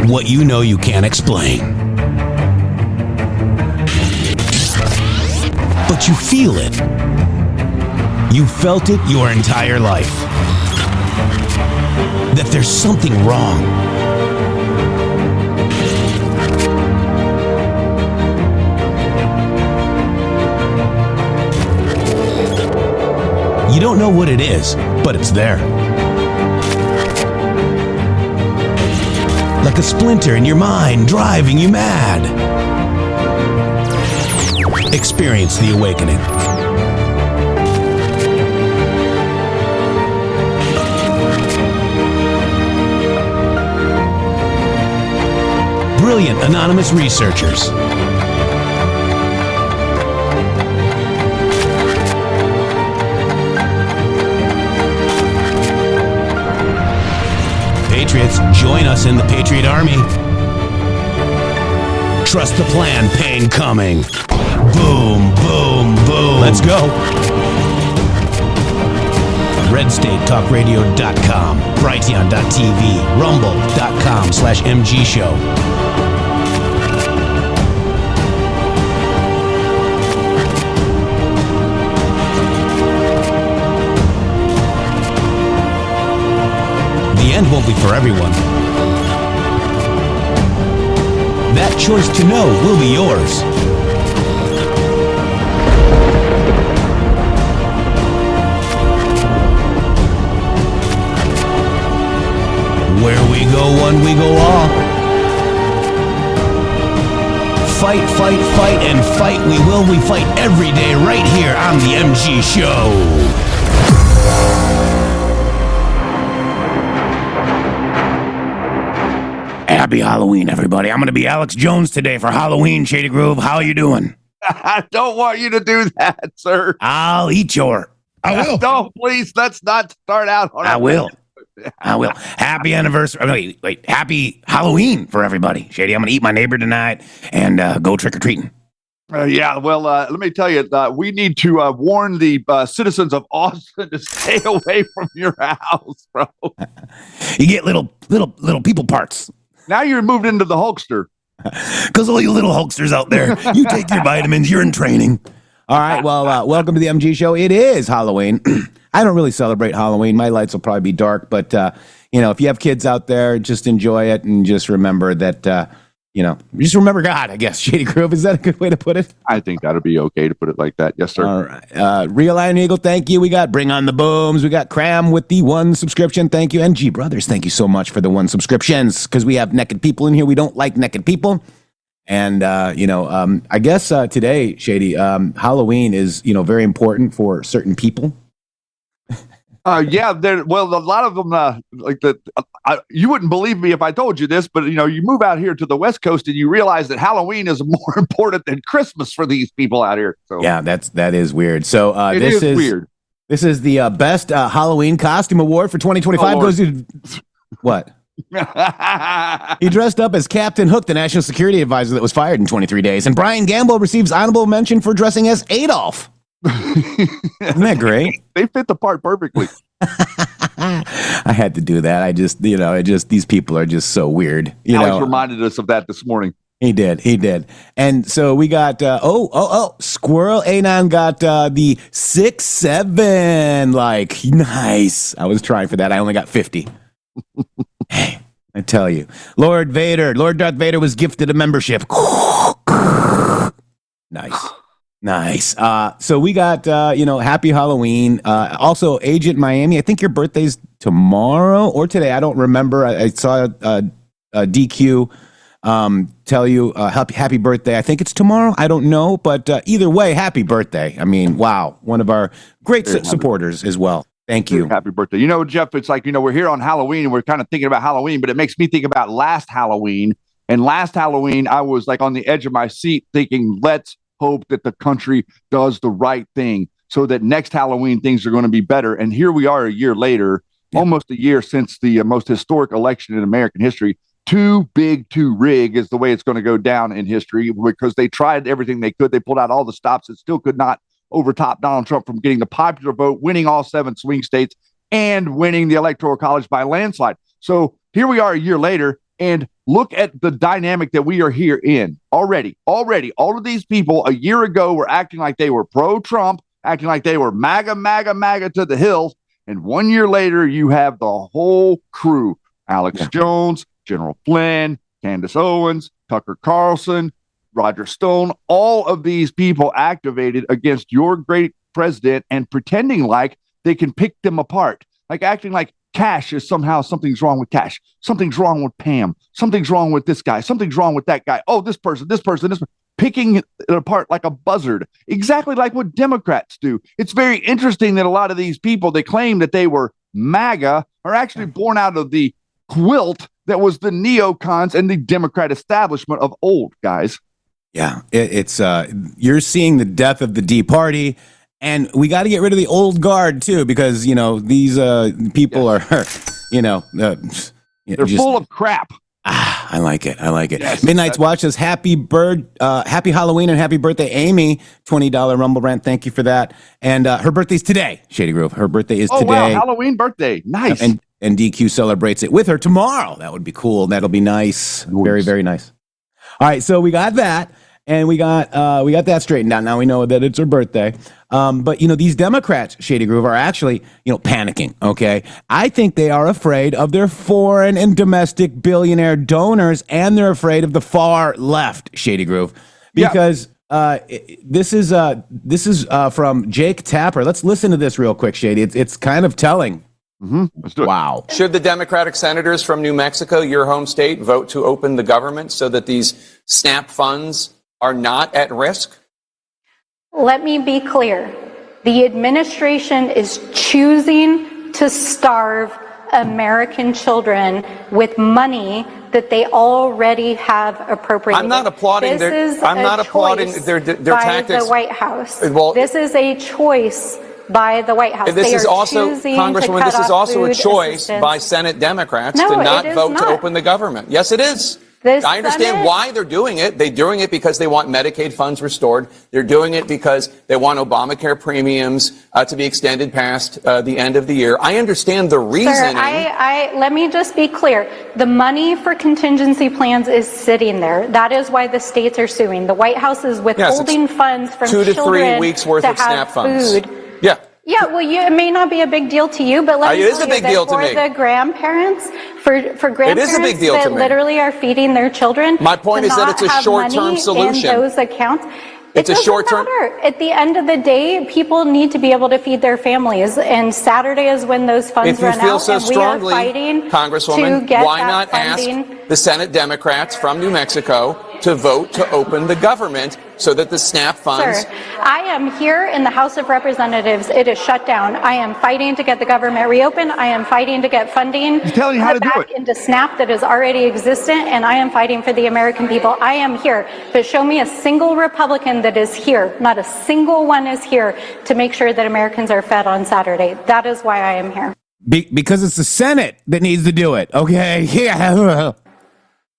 What you know you can't explain. But you feel it. You felt it your entire life. That there's something wrong. You don't know what it is, but it's there. Like a splinter in your mind, driving you mad. Experience the awakening. Brilliant anonymous researchers. Patriots, join us in the Patriot Army. Trust the plan, pain coming. Boom, boom, boom. Let's go. RedStateTalkRadio.com, Brighteon.tv, Rumble.com/MG Show. The end won't be for everyone. That choice to know will be yours. Where we go one, we go all. Fight, fight, fight, and fight we will. We fight every day right here on the MG Show. Happy Halloween, everybody. I'm going to be Alex Jones today for Halloween, Shady Grove. How are you doing? I don't want you to do that, sir. I'll eat your... I will. No, please, let's not start out on I will. Happy anniversary. Wait. Happy Halloween for everybody. Shady, I'm going to eat my neighbor tonight and go trick-or-treating. Let me tell you, we need to warn the citizens of Austin to stay away from your house, bro. You get little people parts. Now you're moved into the Hulkster. Because all you little Hulksters out there, you take your vitamins, you're in training. All right, well, welcome to the MG Show. It is Halloween. I don't really celebrate Halloween. My lights will probably be dark, but, if you have kids out there, just enjoy it and just remember that, just remember God, I guess. Shady Grove, is that a good way to put it? I think that'll be okay to put it like that. Yes, sir. All right. Real Iron Eagle, thank you. We got Bring on the Booms. We got Cram with the 1 subscription. Thank you. And G Brothers, thank you so much for the 1 subscriptions because we have naked people in here. We don't like naked people. And, I guess today, Shady, Halloween is, very important for certain people. A lot of them, you wouldn't believe me if I told you this, but, you move out here to the West Coast and you realize that Halloween is more important than Christmas for these people out here. So yeah, that is weird. So this is weird. This is the best Halloween costume award for 2025. Goes to what? He dressed up as Captain Hook, the national security advisor that was fired in 23 days. And Brian Gamble receives honorable mention for dressing as Adolf. Isn't that great? They fit the part perfectly. I had to do that. These people are just so weird. Alex reminded us of that this morning. He did. And so we got, Squirrel Anon got the 6-7. Like, nice. I was trying for that. I only got 50. Hey, I tell you. Lord Darth Vader was gifted a membership. Nice. So we got, happy Halloween. Also, Agent Miami, I think your birthday's tomorrow or today. I don't remember. I saw DQ tell you happy birthday. I think it's tomorrow. I don't know. But either way, happy birthday. I mean, wow. One of our great supporters as well. Thank you. Happy birthday. Jeff, it's like, we're here on Halloween and we're kind of thinking about Halloween, but it makes me think about last Halloween. And last Halloween, I was like on the edge of my seat thinking, let's hope that the country does the right thing so that next Halloween things are going to be better. And here we are a year later, almost a year since the most historic election in American history. too big to rig is the way it's going to go down in history, because they tried everything they could. They pulled out all the stops that still could not overtop Donald Trump from getting the popular vote, winning all 7 swing states, and winning the Electoral College by landslide. So here we are a year later, and look at the dynamic that we are here in already. All of these people a year ago were acting like they were pro-Trump, acting like they were MAGA, MAGA, MAGA to the hills. And 1 year later, you have the whole crew, Alex Jones, General Flynn, Candace Owens, Tucker Carlson, Roger Stone, all of these people activated against your great president and pretending like they can pick them apart, like acting like Cash is somehow something's wrong with Cash. Something's wrong with Pam. Something's wrong with this guy. Something's wrong with that guy. Oh, this person, picking it apart like a buzzard, exactly like what Democrats do. It's very interesting that a lot of these people, they claim that they were MAGA, are actually born out of the quilt that was the neocons and the Democrat establishment of old, guys. Yeah, it's you're seeing the death of the D Party, and we got to get rid of the old guard too, because these people are, they're just full of crap. I like it. Yes, Midnight's Watch says happy Halloween and happy birthday, Amy. $20 Rumble Rant. Thank you for that. And her birthday's today, Shady Grove. Her birthday is today. Wow, Halloween birthday. Nice. And DQ celebrates it with her tomorrow. That would be cool. That'll be nice. Very, very nice. All right, so we got that. And we got that straightened out. Now we know that it's her birthday. But these Democrats, Shady Groove, are actually, panicking. Okay. I think they are afraid of their foreign and domestic billionaire donors, and they're afraid of the far left, Shady Groove, because this is from Jake Tapper. Let's listen to this real quick, Shady. It's kind of telling. Mm-hmm. Let's do it. Wow. Should the Democratic senators from New Mexico, your home state, vote to open the government so that these SNAP funds are not at risk? Let me be clear. The administration is choosing to starve American children with money that they already have appropriated. I'm not applauding their tactics. By the White House. Well, this is a choice by the White House. This is also, Congresswoman, this is also a choice by Senate Democrats to not vote to open the government. Yes, it is. I understand why they're doing it. They're doing it because they want Medicaid funds restored. They're doing it because they want Obamacare premiums to be extended past the end of the year. I understand the reasoning. Sir, let me just be clear. The money for contingency plans is sitting there. That is why the states are suing. The White House is withholding funds from 2 to 3 children weeks worth of SNAP funds. Food. Yeah. Yeah, well, it may not be a big deal to you, but let me it is a big deal to me. For the grandparents, for grandparents it is a big deal that to me. Literally are feeding their children. My point is that it's a short-term solution. In those accounts. It's a short-term. At the end of the day, people need to be able to feed their families, and Saturday is when those funds run out. If you feel so strongly, we are fighting Congresswoman, to get why that not funding. ask the Senate Democrats from New Mexico to vote to open the government so that the SNAP funds... Sir, I am here in the House of Representatives. It is shut down. I am fighting to get the government reopened. I am fighting to get funding telling you how to do back it. into SNAP that is already existent, and I am fighting for the American people. I am here. But show me a single Republican that is here. Not a single one is here to make sure that Americans are fed on Saturday. That is why I am here. Because it's the Senate that needs to do it. Okay. Yeah.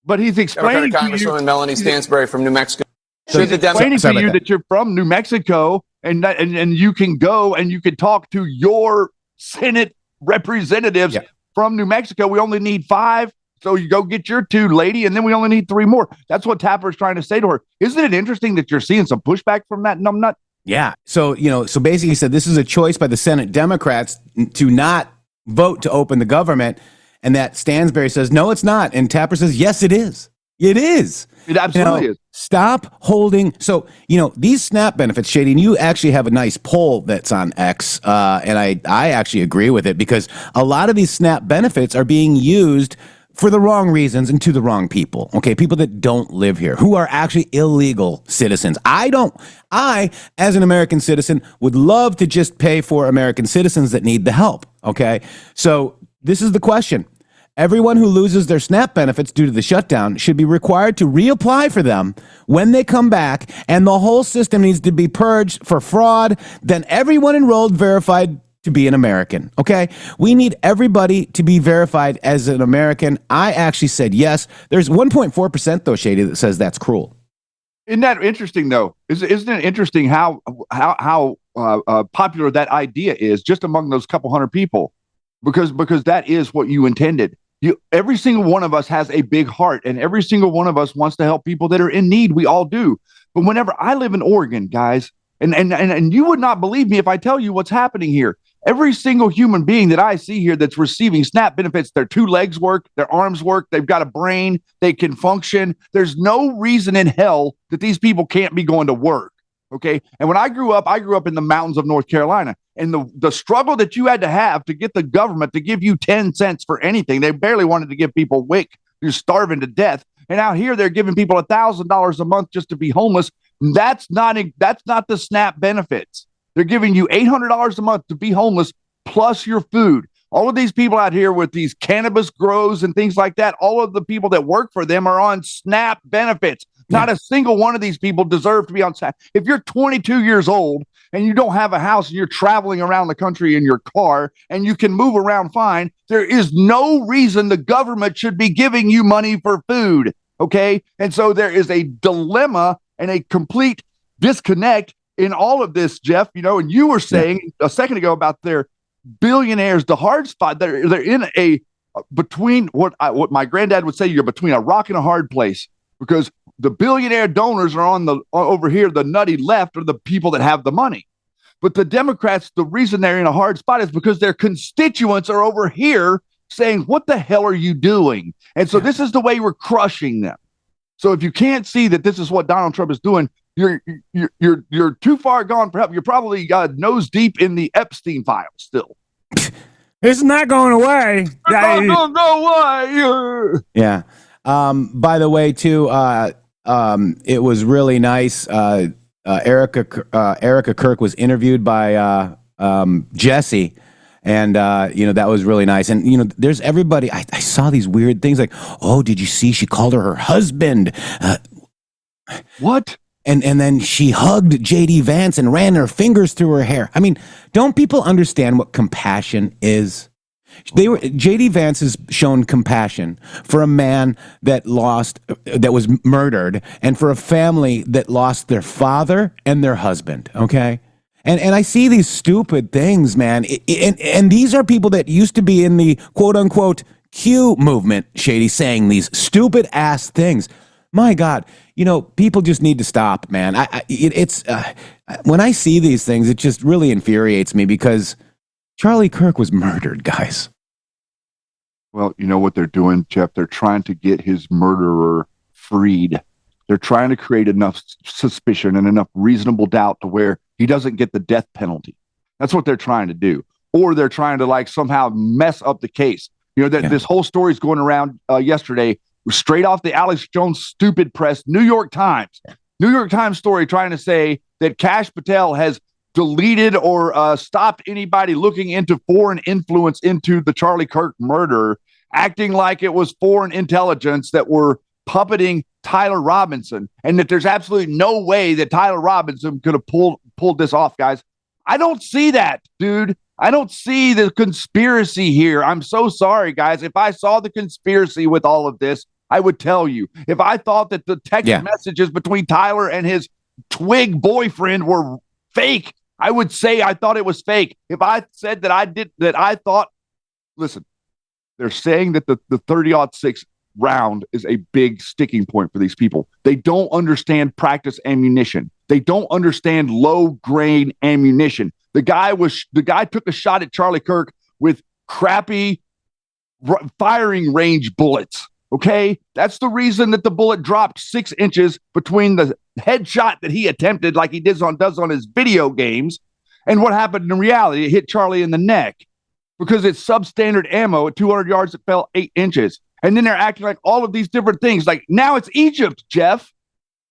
But he's explaining to you, Congresswoman Melanie Stansbury from New Mexico. he's explaining to you that you're from New Mexico, and you can go and you can talk to your Senate representatives from New Mexico. We only need 5. So you go get your 2, lady, and then we only need 3 more. That's what Tapper's trying to say to her. Isn't it interesting that you're seeing some pushback from that numbnut? Yeah. So, so basically he said this is a choice by the Senate Democrats to not vote to open the government. And that Stansbury says, no, it's not. And Tapper says, yes, it is. It is. It absolutely is. Stop holding. So, these SNAP benefits, Shady, and you actually have a nice poll that's on X. And I actually agree with it, because a lot of these SNAP benefits are being used for the wrong reasons and to the wrong people. Okay. People that don't live here, who are actually illegal citizens. I, as an American citizen, would love to just pay for American citizens that need the help. Okay. So this is the question. Everyone who loses their SNAP benefits due to the shutdown should be required to reapply for them when they come back, and the whole system needs to be purged for fraud. Then everyone enrolled verified to be an American, okay? We need everybody to be verified as an American. I actually said yes. There's 1.4% though, Shady, that says that's cruel. Isn't that interesting though? Isn't it interesting how popular that idea is just among those couple hundred people? Because that is what you intended. Every single one of us has a big heart, and every single one of us wants to help people that are in need. We all do. But whenever I live in Oregon, guys, and you would not believe me if I tell you what's happening here. Every single human being that I see here that's receiving SNAP benefits, their 2 legs work, their arms work, they've got a brain, they can function. There's no reason in hell that these people can't be going to work. Okay. And when I grew up in the mountains of North Carolina, and the struggle that you had to have to get the government to give you 10 cents for anything. They barely wanted to give people WIC. You're starving to death. And out here, they're giving people $1,000 a month just to be homeless. That's not the SNAP benefits. They're giving you $800 a month to be homeless plus your food. All of these people out here with these cannabis grows and things like that, all of the people that work for them are on SNAP benefits. Not a single one of these people deserve to be on SNAP. If you're 22 years old and you don't have a house and you're traveling around the country in your car and you can move around fine, there is no reason the government should be giving you money for food. Okay. And so there is a dilemma and a complete disconnect in all of this, Jeff, and you were saying a second ago about their billionaires, the hard spot. They're in a between what my granddad would say, you're between a rock and a hard place, because the billionaire donors are on the over here, the nutty left are the people that have the money. But the Democrats, the reason they're in a hard spot is because their constituents are over here saying, what the hell are you doing? And so this is the way we're crushing them. So if you can't see that this is what Donald Trump is doing, you're too far gone for help. You're probably nose deep in the Epstein files still. It's not going away. It's not going to go away. Yeah. By the way, too, it was really nice. Erica Kirk was interviewed by Jesse. And, that was really nice. And, there's everybody. I saw these weird things like, oh, did you see? She called her husband. What? And then she hugged JD Vance and ran her fingers through her hair. I mean, don't people understand what compassion is? JD Vance has shown compassion for a man that was murdered, and for a family that lost their father and their husband. Okay. And I see these stupid things, man. And these are people that used to be in the quote unquote Q movement, Shady, saying these stupid ass things. My God, people just need to stop, man. When I see these things, it just really infuriates me because Charlie Kirk was murdered, guys. Well, you know what they're doing, Jeff? They're trying to get his murderer freed. They're trying to create enough suspicion and enough reasonable doubt to where he doesn't get the death penalty. That's what they're trying to do. Or they're trying to somehow mess up the case. This whole story is going around yesterday, straight off the Alex Jones stupid press, New York Times story trying to say that Kash Patel has deleted or stopped anybody looking into foreign influence into the Charlie Kirk murder, acting like it was foreign intelligence that were puppeting Tyler Robinson, and that there's absolutely no way that Tyler Robinson could have pulled this off, guys. I don't see that, dude. I don't see the conspiracy here. I'm so sorry, guys. If I saw the conspiracy with all of this, I would tell you. If I thought that the text messages between Tyler and his twig boyfriend were fake, I would say I thought it was fake. If I said listen, they're saying that the 30-06 round is a big sticking point for these people. They don't understand practice ammunition. They don't understand low grain ammunition. The guy took a shot at Charlie Kirk with crappy firing range bullets. Okay, that's the reason that the bullet dropped 6 inches between the headshot that he attempted, like he does on his video games, and what happened in reality. It hit Charlie in the neck because it's substandard ammo. At 200 yards, it fell 8 inches. And then they're acting like all of these different things. Like now it's Egypt, Jeff.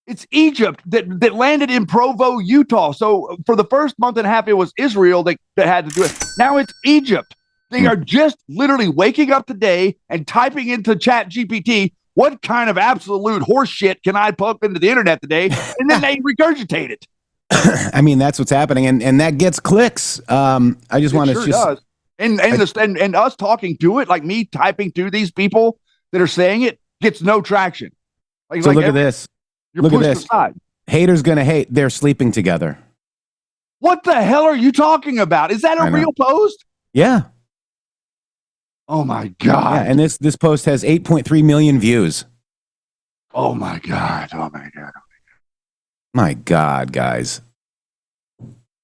It's Egypt that landed in Provo, Utah. So for the first month and a half, it was Israel that had to do it. Now it's Egypt. They are just literally waking up today and typing into Chat GPT, what kind of absolute horse shit can I pump into the internet today? And then they regurgitate it. I mean, that's what's happening, and that gets clicks. I just want to sure does. And us talking to it, like me typing to these people that are saying it, gets no traction. So look at this. Look at this. Aside. Haters gonna hate. They're sleeping together. What the hell are you talking about? Is that a real post? Yeah. Oh my God. Yeah, and this post has 8.3 million views. Oh my God. Oh my God. My God, guys.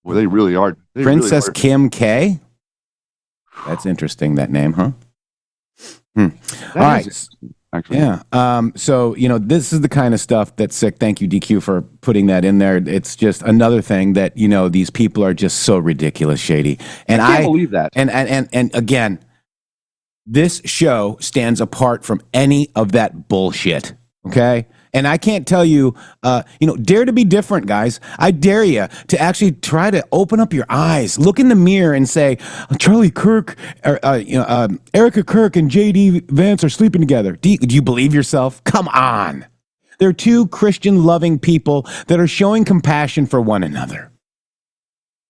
Well, they really are. Princess really are. Kim K. That's interesting, that name, huh? All right. Actually. Yeah. So, this is the kind of stuff that's sick. Thank you, DQ, for putting that in there. It's just another thing that, these people are just so ridiculous, Shady. And I can't believe that. And again, this show stands apart from any of that bullshit. Okay. And I can't tell you, dare to be different, guys. I dare you to actually try to open up your eyes, look in the mirror and say, Charlie Kirk, Erica Kirk and J.D. Vance are sleeping together. Do you believe yourself? Come on. They're two Christian loving people that are showing compassion for one another.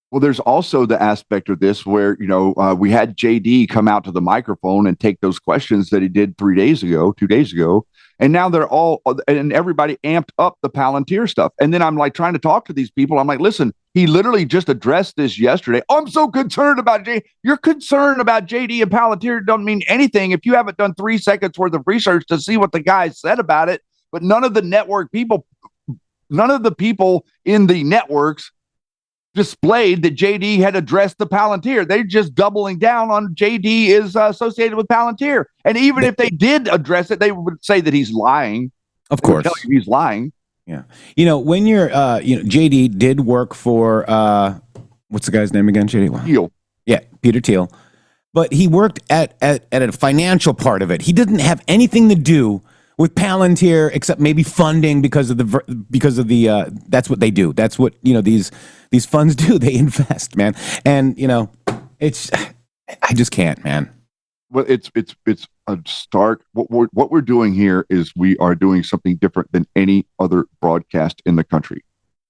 Well, there's also the aspect of this where, we had JD come out to the microphone and take those questions that he did 2 days ago. And now and everybody amped up the Palantir stuff. And then I'm like trying to talk to these people. I'm like, listen, he literally just addressed this yesterday. I'm so concerned about JD. Your concern about JD and Palantir don't mean anything if you haven't done 3 seconds worth of research to see what the guy said about it. But none of the people in the networks displayed that JD had addressed the Palantir. They're just doubling down on JD is associated with Palantir. And even if they did address it, they would say that he's lying. Of course. Tell you he's lying. Yeah. When you're, JD did work for, what's the guy's name again? JD? Thiel. Yeah, Peter Thiel. But he worked at a financial part of it. He didn't have anything to do with Palantir except maybe funding because of the that's what they do. That's what these funds do. They invest, man. And I just can't, man. Well, it's a stark. What we're doing here is we are doing something different than any other broadcast in the country,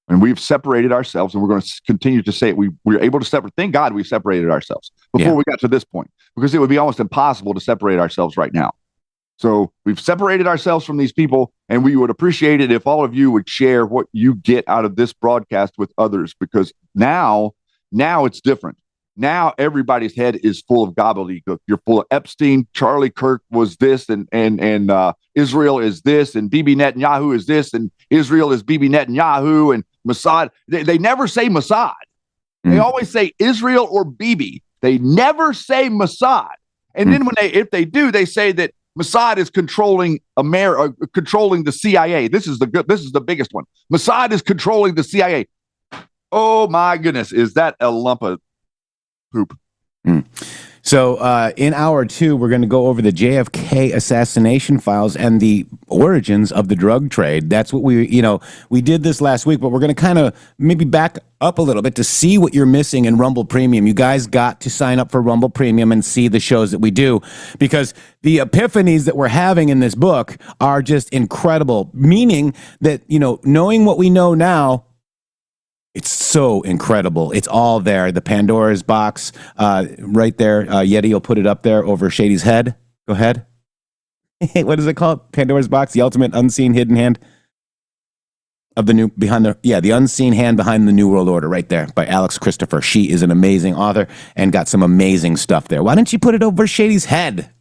and we've separated ourselves. And we're going to continue to say it. We're able to separate. Thank God we separated ourselves before we got to this point, because it would be almost impossible to separate ourselves right now. So we've separated ourselves from these people, and we would appreciate it if all of you would share what you get out of this broadcast with others, because now it's different. Now everybody's head is full of gobbledygook. You're full of Epstein. Charlie Kirk was this, and Israel is this, and Bibi Netanyahu is this, and Israel is Bibi Netanyahu, and Mossad. They never say Mossad. They always say Israel or Bibi. They never say Mossad. And then if they do, they say that Mossad is controlling controlling the CIA. This is the biggest one. Mossad is controlling the CIA. Oh my goodness, is that a lump of poop? So in hour 2, we're going to go over the JFK assassination files and the origins of the drug trade. That's what we did this last week, but we're going to kind of maybe back up a little bit to see what you're missing in Rumble Premium. You guys got to sign up for Rumble Premium and see the shows that we do, because the epiphanies that we're having in this book are just incredible, meaning that, knowing what we know now, it's so incredible. It's all there. The Pandora's box, right there. Yeti will put it up there over Shady's head. Go ahead. What is it called? Pandora's box, the ultimate unseen hidden hand of the unseen hand behind the New World Order, right there by Alex Christopher. She is an amazing author and got some amazing stuff there. Why don't you put it over Shady's head?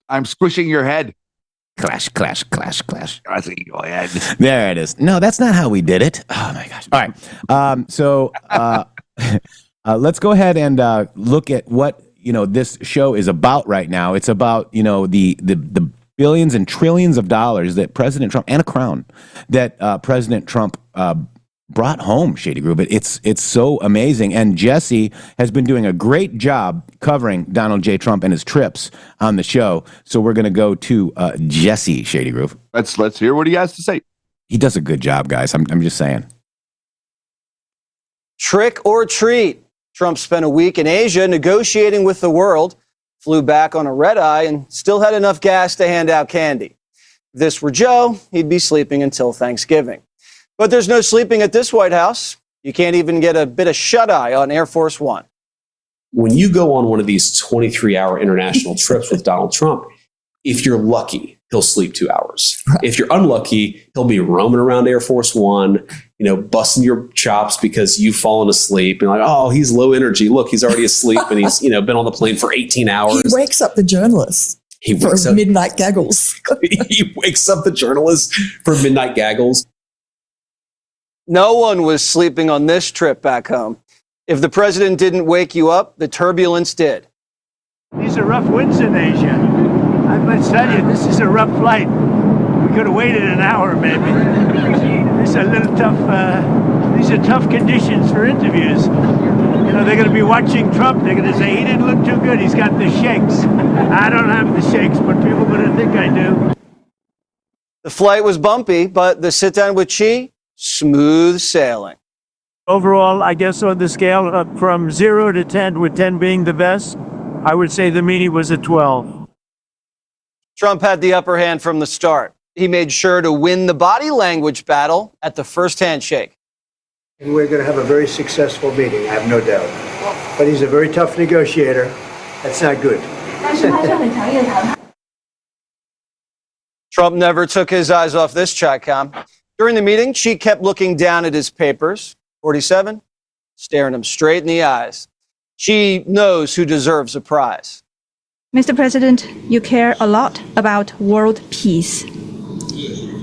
I'm squishing your head. Clash, clash, clash, clash. I think go ahead. There it is. No, that's not how we did it. Oh my gosh. All right. So let's go ahead and look at what this show is about right now. It's about the billions and trillions of dollars that President Trump, and a crown, that President Trump brought home, Shady Group. It's so amazing. And Jesse has been doing a great job covering Donald J. Trump and his trips on the show. So we're going to go to Jesse, Shady Group. Let's hear what he has to say. He does a good job, guys. I'm just saying. Trick or treat. Trump spent a week in Asia negotiating with the world, flew back on a red eye, and still had enough gas to hand out candy. If this were Joe, he'd be sleeping until Thanksgiving. But there's no sleeping at this White House. You can't even get a bit of shut-eye on Air Force One. When you go on one of these 23-hour international trips with Donald Trump, if you're lucky, he'll sleep 2 hours. If you're unlucky, he'll be roaming around Air Force One, busting your chops because you've fallen asleep. And like, oh, he's low energy. Look, he's already asleep and he's, been on the plane for 18 hours. He wakes up the journalists for midnight gaggles. He wakes up the journalists for midnight gaggles. No one was sleeping on this trip back home. If the president didn't wake you up, the turbulence did. These are rough winds in Asia. I must tell you, this is a rough flight. We could have waited an hour, maybe. This is a little tough. These are tough conditions for interviews. They're going to be watching Trump. They're going to say, he didn't look too good. He's got the shakes. I don't have the shakes, but people are going to think I do. The flight was bumpy, but the sit-down with Xi, smooth sailing. Overall, I guess on the scale from 0 to 10, with 10 being the best, I would say the meeting was a 12. Trump had the upper hand from the start. He made sure to win the body language battle at the first handshake. And we're going to have a very successful meeting, I have no doubt. But he's a very tough negotiator. That's not good. Trump never took his eyes off this chat-com. During the meeting, Xi kept looking down at his papers. 47, staring him straight in the eyes. Xi knows who deserves a prize. Mr. President, you care a lot about world peace.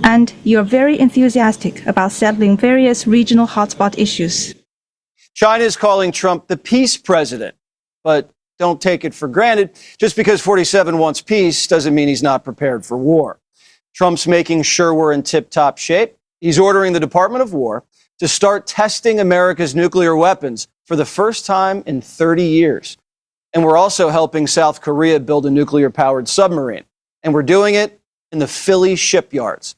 And you're very enthusiastic about settling various regional hotspot issues. China is calling Trump the peace president. But don't take it for granted. Just because 47 wants peace doesn't mean he's not prepared for war. Trump's making sure we're in tip-top shape. He's ordering the Department of War to start testing America's nuclear weapons for the first time in 30 years. And we're also helping South Korea build a nuclear-powered submarine. And we're doing it in the Philly shipyards.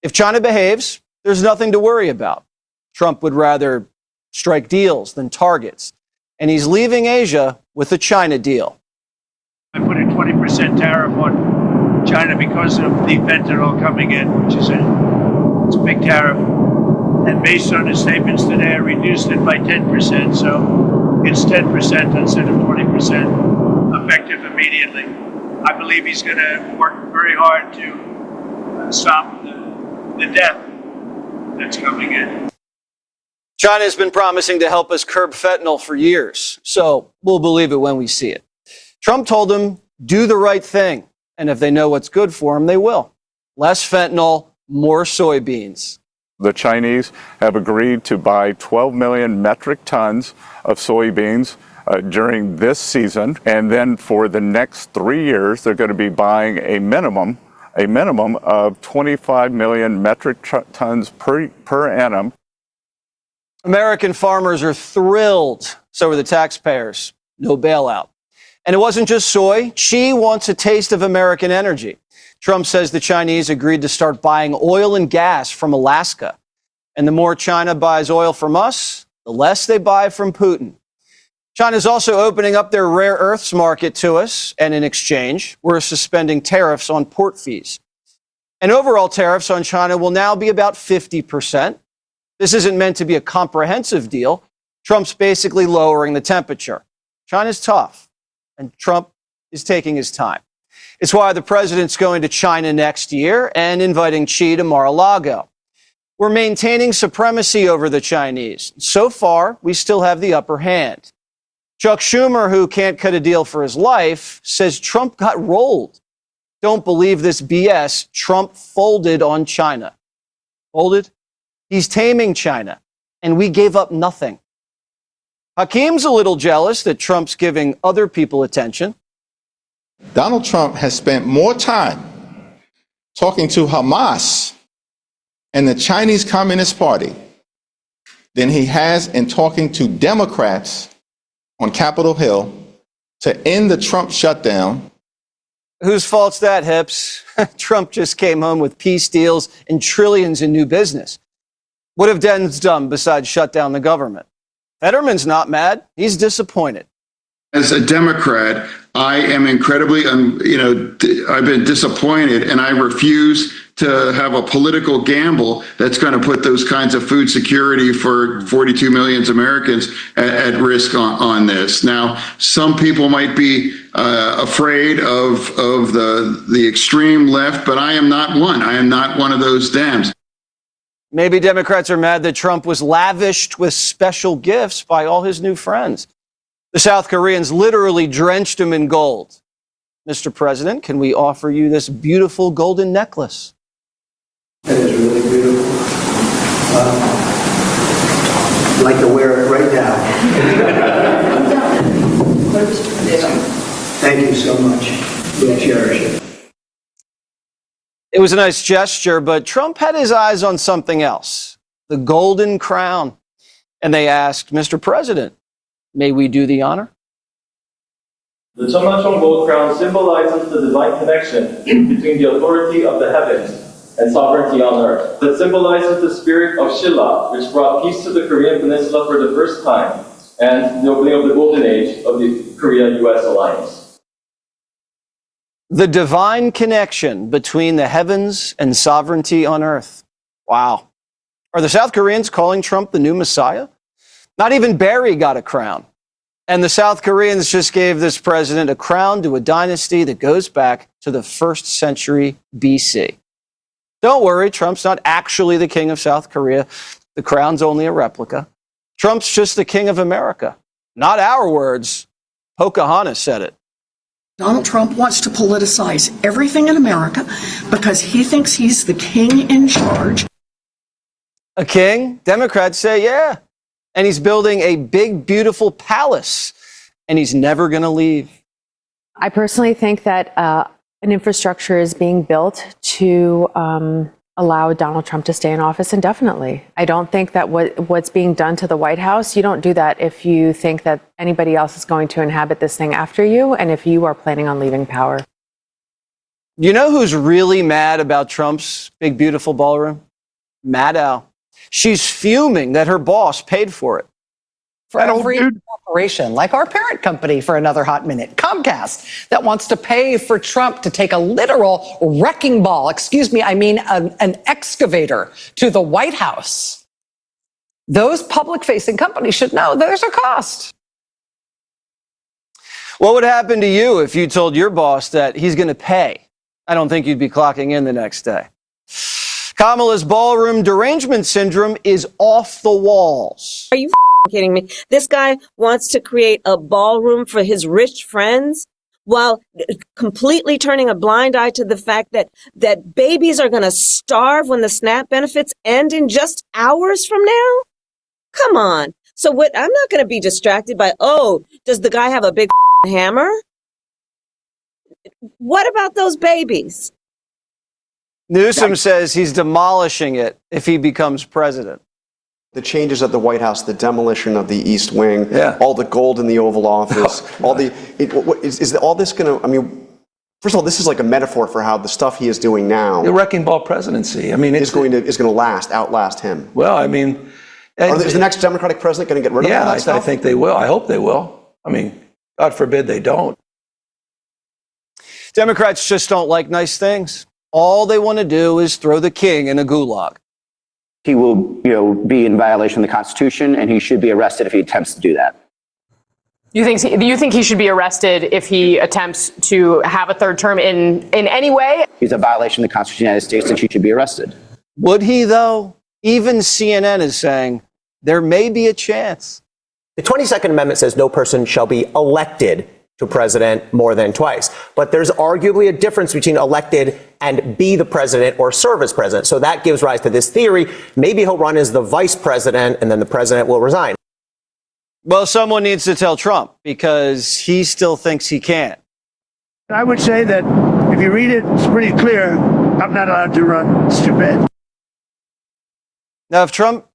If China behaves, there's nothing to worry about. Trump would rather strike deals than targets. And he's leaving Asia with a China deal. I put a 20% tariff on China because of the fentanyl coming in, which is a big tariff. And based on his statements today, I reduced it by 10%. So it's 10% instead of 20%, effective immediately. I believe he's going to work very hard to stop the death that's coming in. China has been promising to help us curb fentanyl for years, so we'll believe it when we see it. Trump told them, do the right thing, and if they know what's good for them, they will. Less fentanyl, more soybeans. The Chinese have agreed to buy 12 million metric tons of soybeans during this season, and then for the next 3 years, they're going to be buying a minimum of 25 million metric tons per annum. American farmers are thrilled. So are the taxpayers. No bailout. And it wasn't just soy. Xi wants a taste of American energy. Trump says the Chinese agreed to start buying oil and gas from Alaska. And the more China buys oil from us, the less they buy from Putin. China's also opening up their rare earths market to us. And in exchange, we're suspending tariffs on port fees. And overall tariffs on China will now be about 50%. This isn't meant to be a comprehensive deal. Trump's basically lowering the temperature. China's tough, and Trump is taking his time. It's why the president's going to China next year and inviting Xi to Mar-a-Lago. We're maintaining supremacy over the Chinese. So far, we still have the upper hand. Chuck Schumer, who can't cut a deal for his life, says Trump got rolled. Don't believe this BS. Trump folded on China. Folded? He's taming China, and we gave up nothing. Hakeem's a little jealous that Trump's giving other people attention. Donald Trump has spent more time talking to Hamas and the Chinese Communist Party than he has in talking to Democrats on Capitol Hill to end the Trump shutdown. Whose fault's that, Hips? Trump just came home with peace deals and trillions in new business. What have Dems done besides shut down the government? Fetterman's not mad. He's disappointed. As a Democrat, I am incredibly, I've been disappointed, and I refuse to have a political gamble that's going to put those kinds of food security for 42 million Americans at risk on this. Now, some people might be afraid of the extreme left, but I am not one. I am not one of those Dems. Maybe Democrats are mad that Trump was lavished with special gifts by all his new friends. The South Koreans literally drenched him in gold. Mr. President, can we offer you this beautiful golden necklace? That is really beautiful. I'd like to wear it right now. Thank you so much. We'll cherish it. It was a nice gesture, but Trump had his eyes on something else, the golden crown. And they asked, Mr. President, may we do the honor? The Cheongnam gold crown symbolizes the divine connection between the authority of the heavens and sovereignty on earth. It symbolizes the spirit of Shilla, which brought peace to the Korean Peninsula for the first time, and the opening of the golden age of the Korea-U.S. alliance. The divine connection between the heavens and sovereignty on earth. Wow. Are the South Koreans calling Trump the new Messiah? Not even Barry got a crown. And the South Koreans just gave this president a crown to a dynasty that goes back to the 1st century BC. Don't worry, Trump's not actually the king of South Korea. The crown's only a replica. Trump's just the king of America. Not our words. Pocahontas said it. Donald Trump wants to politicize everything in America because he thinks he's the king in charge. A king? Democrats say, yeah. And he's building a big, beautiful palace. And he's never going to leave. I personally think that an infrastructure is being built to allow Donald Trump to stay in office indefinitely. I don't think that what's being done to the White House, you don't do that if you think that anybody else is going to inhabit this thing after you and if you are planning on leaving power. You know who's really mad about Trump's big, beautiful ballroom? Maddow. She's fuming that her boss paid for it. For every corporation, like our parent company for another hot minute, Comcast, that wants to pay for Trump to take a literal wrecking ball, an excavator to the White House. Those public-facing companies should know there's a cost. What would happen to you if you told your boss that he's going to pay? I don't think you'd be clocking in the next day. Kamala's ballroom derangement syndrome is off the walls. Are you kidding me? This guy wants to create a ballroom for his rich friends while completely turning a blind eye to the fact that babies are going to starve when the SNAP benefits end in just hours from now? Come on. So I'm not going to be distracted by, does the guy have a big hammer? What about those babies? Newsom says he's demolishing it if he becomes president. The changes at the White House, the demolition of the East Wing, all the gold in the Oval Office, is all this going to, first of all, this is like a metaphor for how the stuff he is doing now. The wrecking ball presidency. Is going to outlast him. Well, is the next Democratic president going to get rid of all that stuff? I think they will. I hope they will. God forbid they don't. Democrats just don't like nice things. All they want to do is throw the king in a gulag. He will, be in violation of the Constitution, and he should be arrested if he attempts to do that. You think he should be arrested if he attempts to have a third term in any way? He's a violation of the Constitution of the United States, and he should be arrested. Would he, though? Even CNN is saying there may be a chance. The 22nd Amendment says no person shall be elected to president more than twice. But there's arguably a difference between elected and be the president or serve as president. So that gives rise to this theory. Maybe he'll run as the vice president and then the president will resign. Well, someone needs to tell Trump because he still thinks he can. I would say that if you read it, it's pretty clear. I'm not allowed to run. It's too bad. Now, if Trump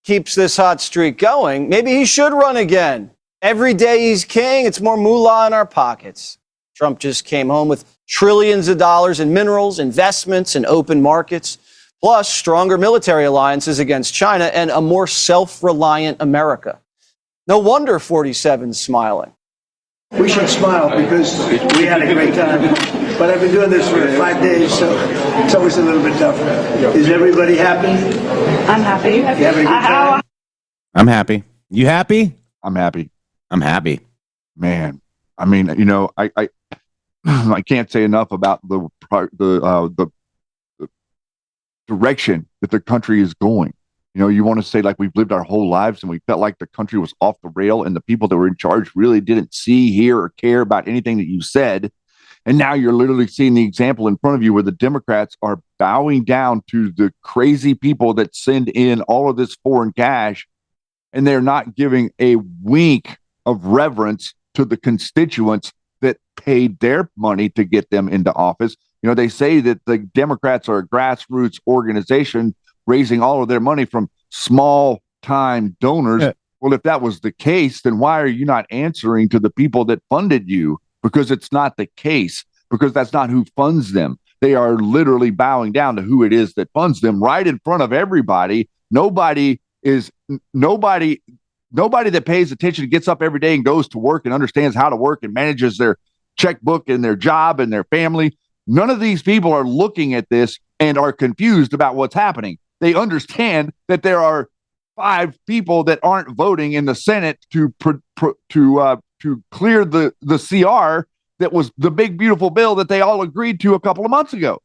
keeps this hot streak going, maybe he should run again. Every day he's king, it's more moolah in our pockets. Trump just came home with trillions of dollars in minerals, investments, and open markets, plus stronger military alliances against China and a more self-reliant America. No wonder 47's smiling. We should smile because we had a great time. But I've been doing this for 5 days, so it's always a little bit tougher. Is everybody happy? I'm happy. You having a good time? I'm happy. You happy? I'm happy. I'm happy. Man, I mean, you know, I I can't say enough about the direction that the country is going. You know, you want to say like we've lived our whole lives and we felt like the country was off the rail and the people that were in charge really didn't see, hear, or care about anything that you said. And now you're literally seeing the example in front of you where the Democrats are bowing down to the crazy people that send in all of this foreign cash, and they're not giving a wink of reverence to the constituents that paid their money to get them into office. You know, they say that the Democrats are a grassroots organization raising all of their money from small time donors. Yeah. Well, if that was the case, then why are you not answering to the people that funded you? Because it's not the case, because that's not who funds them. They are literally bowing down to who it is that funds them right in front of everybody. Nobody that pays attention, gets up every day and goes to work and understands how to work and manages their checkbook and their job and their family. None of these people are looking at this and are confused about what's happening. They understand that there are 5 people that aren't voting in the Senate to clear the CR that was the big, beautiful bill that they all agreed to a couple of months ago.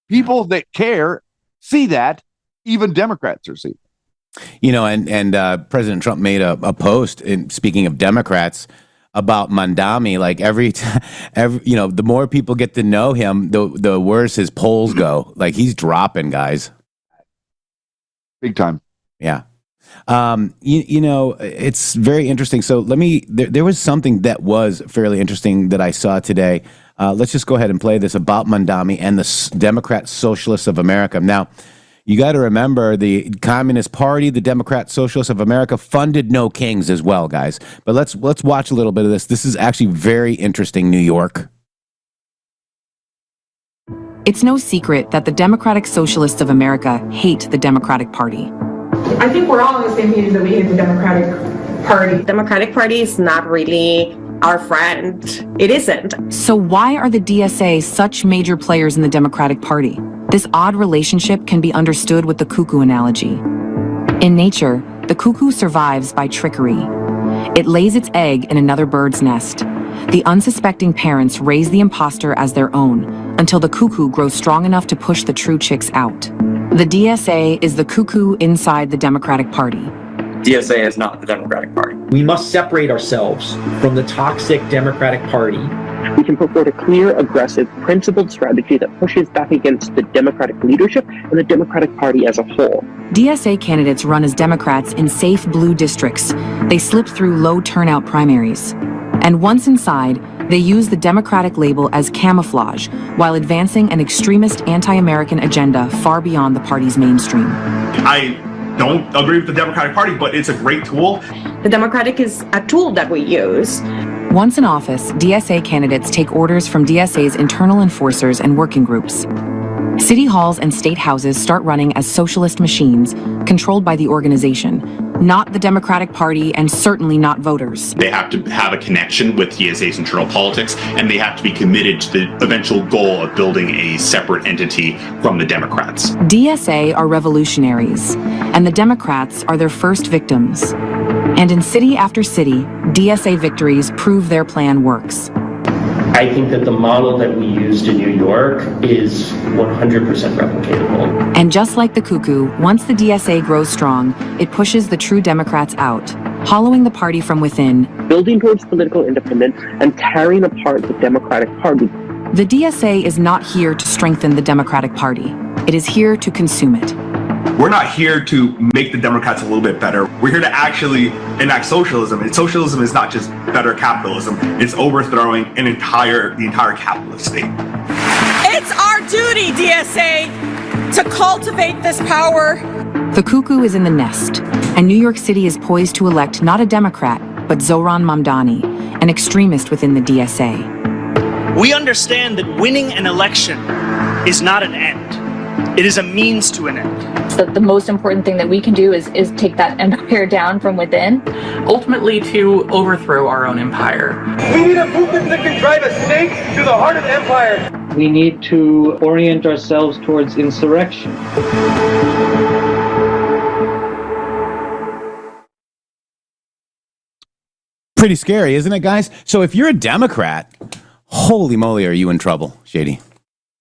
People that care see that. Even Democrats are seeing it. You know, and President Trump made a post, in speaking of Democrats, about Mandami. Like every you know, the more people get to know him, the worse his polls go. Like he's dropping, guys. Big time. Yeah. You know, it's very interesting. So there was something that was fairly interesting that I saw today. Let's just go ahead and play this about Mandami and the Democrat Socialists of America. Now, you got to remember the Communist Party, the Democrat Socialists of America funded No Kings as well, guys. But let's watch a little bit of this. This is actually very interesting, New York. It's no secret that the Democratic Socialists of America hate the Democratic Party. I think we're all on the same page that we hate the Democratic Party. The Democratic Party is not really our friend. It isn't. So why are the DSA such major players in the Democratic Party? This odd relationship can be understood with the cuckoo analogy. In nature, the cuckoo survives by trickery. It lays its egg in another bird's nest. The unsuspecting parents raise the imposter as their own until the cuckoo grows strong enough to push the true chicks out. The DSA is the cuckoo inside the Democratic Party. DSA is not the Democratic Party. We must separate ourselves from the toxic Democratic Party. We can put forward a clear, aggressive, principled strategy that pushes back against the Democratic leadership and the Democratic Party as a whole. DSA candidates run as Democrats in safe blue districts. They slip through low turnout primaries. And once inside, they use the Democratic label as camouflage while advancing an extremist anti-American agenda far beyond the party's mainstream. I don't agree with the Democratic Party, but it's a great tool. The Democratic is a tool that we use. Once in office, DSA candidates take orders from DSA's internal enforcers and working groups. City halls and state houses start running as socialist machines controlled by the organization, not the Democratic Party and certainly not voters. They have to have a connection with DSA's internal politics, and they have to be committed to the eventual goal of building a separate entity from the Democrats. DSA are revolutionaries, and the Democrats are their first victims. And in city after city, DSA victories prove their plan works. I think that the model that we used in New York is 100% replicatable. And just like the cuckoo, once the DSA grows strong, it pushes the true Democrats out, hollowing the party from within. Building towards political independence and tearing apart the Democratic Party. The DSA is not here to strengthen the Democratic Party. It is here to consume it. We're not here to make the Democrats a little bit better. We're here to actually enact socialism. And socialism is not just better capitalism. It's overthrowing the entire capitalist state. It's our duty, DSA, to cultivate this power. The cuckoo is in the nest, and New York City is poised to elect not a Democrat, but Zohran Mamdani, an extremist within the DSA. We understand that winning an election is not an end. It is a means to an end. the most important thing that we can do is take that empire down from within. Ultimately, to overthrow our own empire. We need a movement that can drive a stake through the heart of the empire. We need to orient ourselves towards insurrection. Pretty scary, isn't it, guys? So if you're a Democrat, holy moly, are you in trouble, Shady?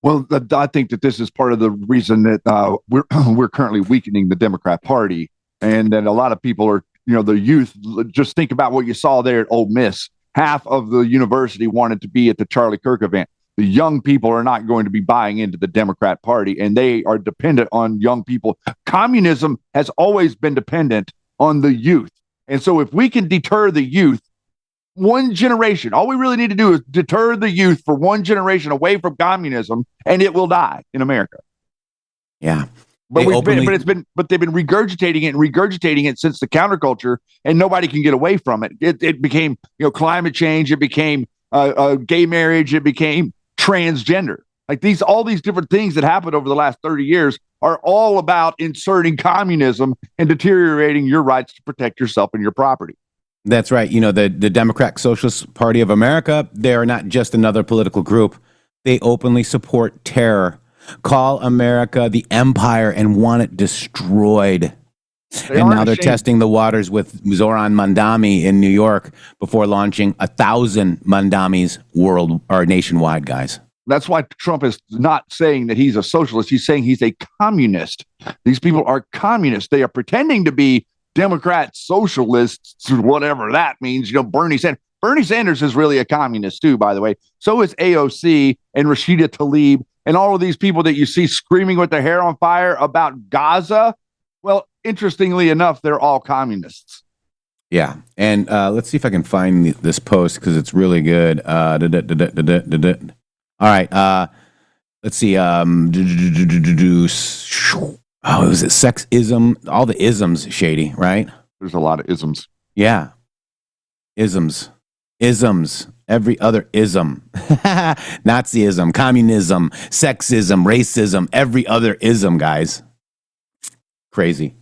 Well, I think that this is part of the reason that we're currently weakening the Democrat Party, and that a lot of people are, the youth. Just think about what you saw there at Ole Miss. Half of the university wanted to be at the Charlie Kirk event. The young people are not going to be buying into the Democrat Party, and they are dependent on young people. Communism has always been dependent on the youth, and so if we can deter the youth, one generation, all we really need to do is deter the youth for one generation away from communism, and it will die in America. Yeah. But they've been regurgitating it since the counterculture, and nobody can get away from it. It became, climate change. It became gay marriage. It became transgender. Like all these different things that happened over the last 30 years are all about inserting communism and deteriorating your rights to protect yourself and your property. That's right. The Democratic Socialist Party of America, they are not just another political group. They openly support terror, call America the empire, and want it destroyed. And now they're testing the waters with Zoran Mandami in New York before launching 1,000 Mandamis nationwide, guys. That's why Trump is not saying that he's a socialist. He's saying he's a communist. These people are communists. They are pretending to be Democrat socialists, whatever that means. Bernie Sanders is really a communist too, by the way. So is AOC and Rashida Tlaib and all of these people that you see screaming with their hair on fire about Gaza. Well, interestingly enough, they're all communists. Yeah. And let's see if I can find this post because it's really good. All right. Let's see. Oh, was it sexism? All the isms, Shady, right? There's a lot of isms. Yeah. Isms. Every other ism. Nazism, communism, sexism, racism, every other ism, guys. Crazy.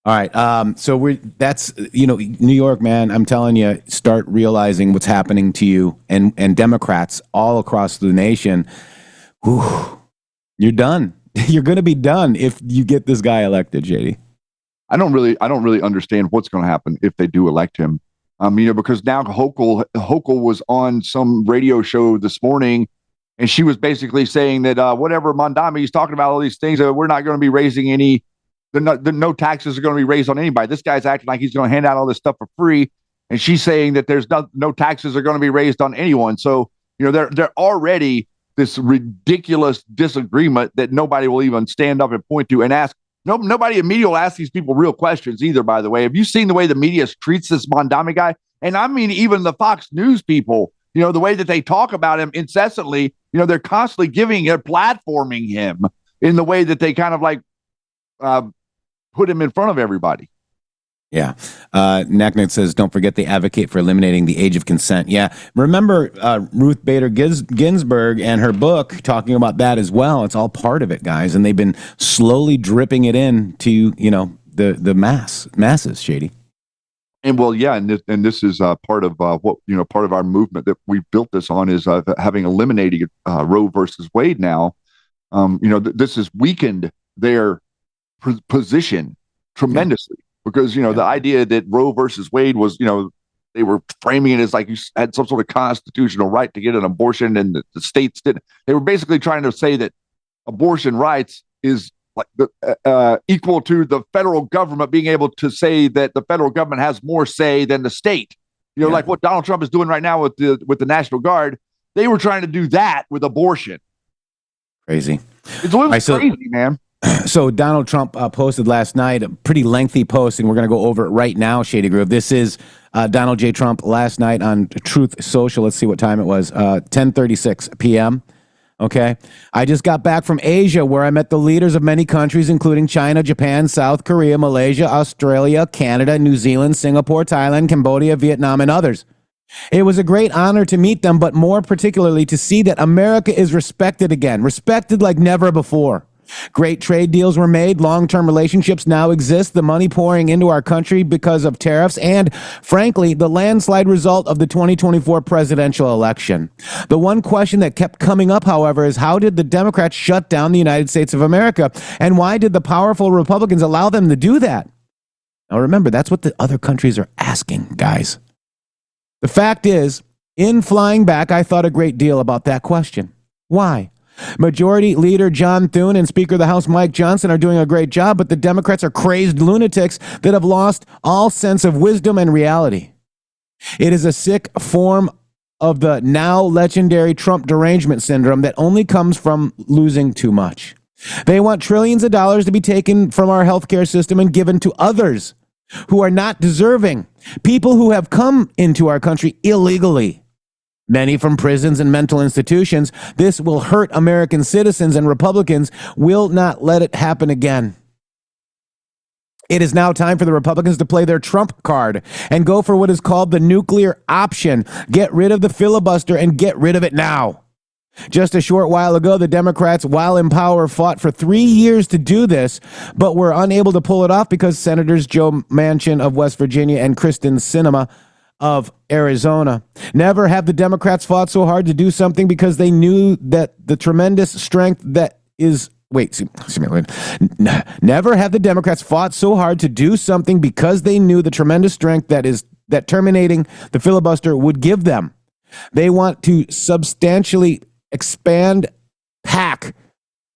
All right. So that's New York, man. I'm telling you, start realizing what's happening to you and Democrats all across the nation. Whew, you're done. You're going to be done if you get this guy elected, JD. I don't really understand what's going to happen if they do elect him. Because now Hochul was on some radio show this morning, and she was basically saying that whatever Mandami is talking about, all these things, we're not going to be raising any. No taxes are going to be raised on anybody. This guy's acting like he's going to hand out all this stuff for free, and she's saying that there's no taxes are going to be raised on anyone. So they're already this ridiculous disagreement that nobody will even stand up and point to and ask. Nobody immediately will ask these people real questions either, by the way. Have you seen the way the media treats this Mandami guy? And I mean, even the Fox News people, the way that they talk about him incessantly, they're constantly platforming him in the way that they kind of like put him in front of everybody. Yeah. Nacknet says, don't forget they advocate for eliminating the age of consent. Yeah. Remember Ruth Bader Ginsburg and her book talking about that as well. It's all part of it, guys. And they've been slowly dripping it in to, the masses, Shady. And well, yeah. And this is part of what, part of our movement that we built this on is having eliminated Roe versus Wade now. This has weakened their position tremendously. Because, the idea that Roe versus Wade was, they were framing it as like you had some sort of constitutional right to get an abortion and the states didn't. They were basically trying to say that abortion rights is like equal to the federal government being able to say that the federal government has more say than the state. Like what Donald Trump is doing right now with the National Guard. They were trying to do that with abortion. Crazy. It's a little crazy, man. So Donald Trump posted last night a pretty lengthy post, and we're going to go over it right now, Shady Groove. This is Donald J. Trump last night on Truth Social. Let's see what time it was. 10:36 p.m. Okay. I just got back from Asia, where I met the leaders of many countries, including China, Japan, South Korea, Malaysia, Australia, Canada, New Zealand, Singapore, Thailand, Cambodia, Vietnam, and others. It was a great honor to meet them, but more particularly to see that America is respected again, respected like never before. Great trade deals were made. Long-term relationships now exist. The money pouring into our country because of tariffs and, frankly, the landslide result of the 2024 presidential election. The one question that kept coming up, however, is how did the Democrats shut down the United States of America? And why did the powerful Republicans allow them to do that? Now, remember, that's what the other countries are asking, guys. The fact is, in flying back, I thought a great deal about that question. Why? Majority Leader John Thune and Speaker of the House Mike Johnson are doing a great job, but the Democrats are crazed lunatics that have lost all sense of wisdom and reality. It is a sick form of the now legendary Trump derangement syndrome that only comes from losing too much. They want trillions of dollars to be taken from our healthcare system and given to others who are not deserving, people who have come into our country illegally, many from prisons and mental institutions. This will hurt American citizens, and Republicans will not let it happen again. It is now time for the Republicans to play their Trump card and go for what is called the nuclear option. Get rid of the filibuster and get rid of it now. Just a short while ago, the Democrats, while in power, fought for 3 years to do this, but were unable to pull it off because Senators Joe Manchin of West Virginia and Kristen Sinema of Arizona. Never have the Democrats fought so hard to do something because they knew that the tremendous strength that is... Never have the Democrats fought so hard to do something because they knew the tremendous strength that terminating the filibuster would give them. They want to substantially pack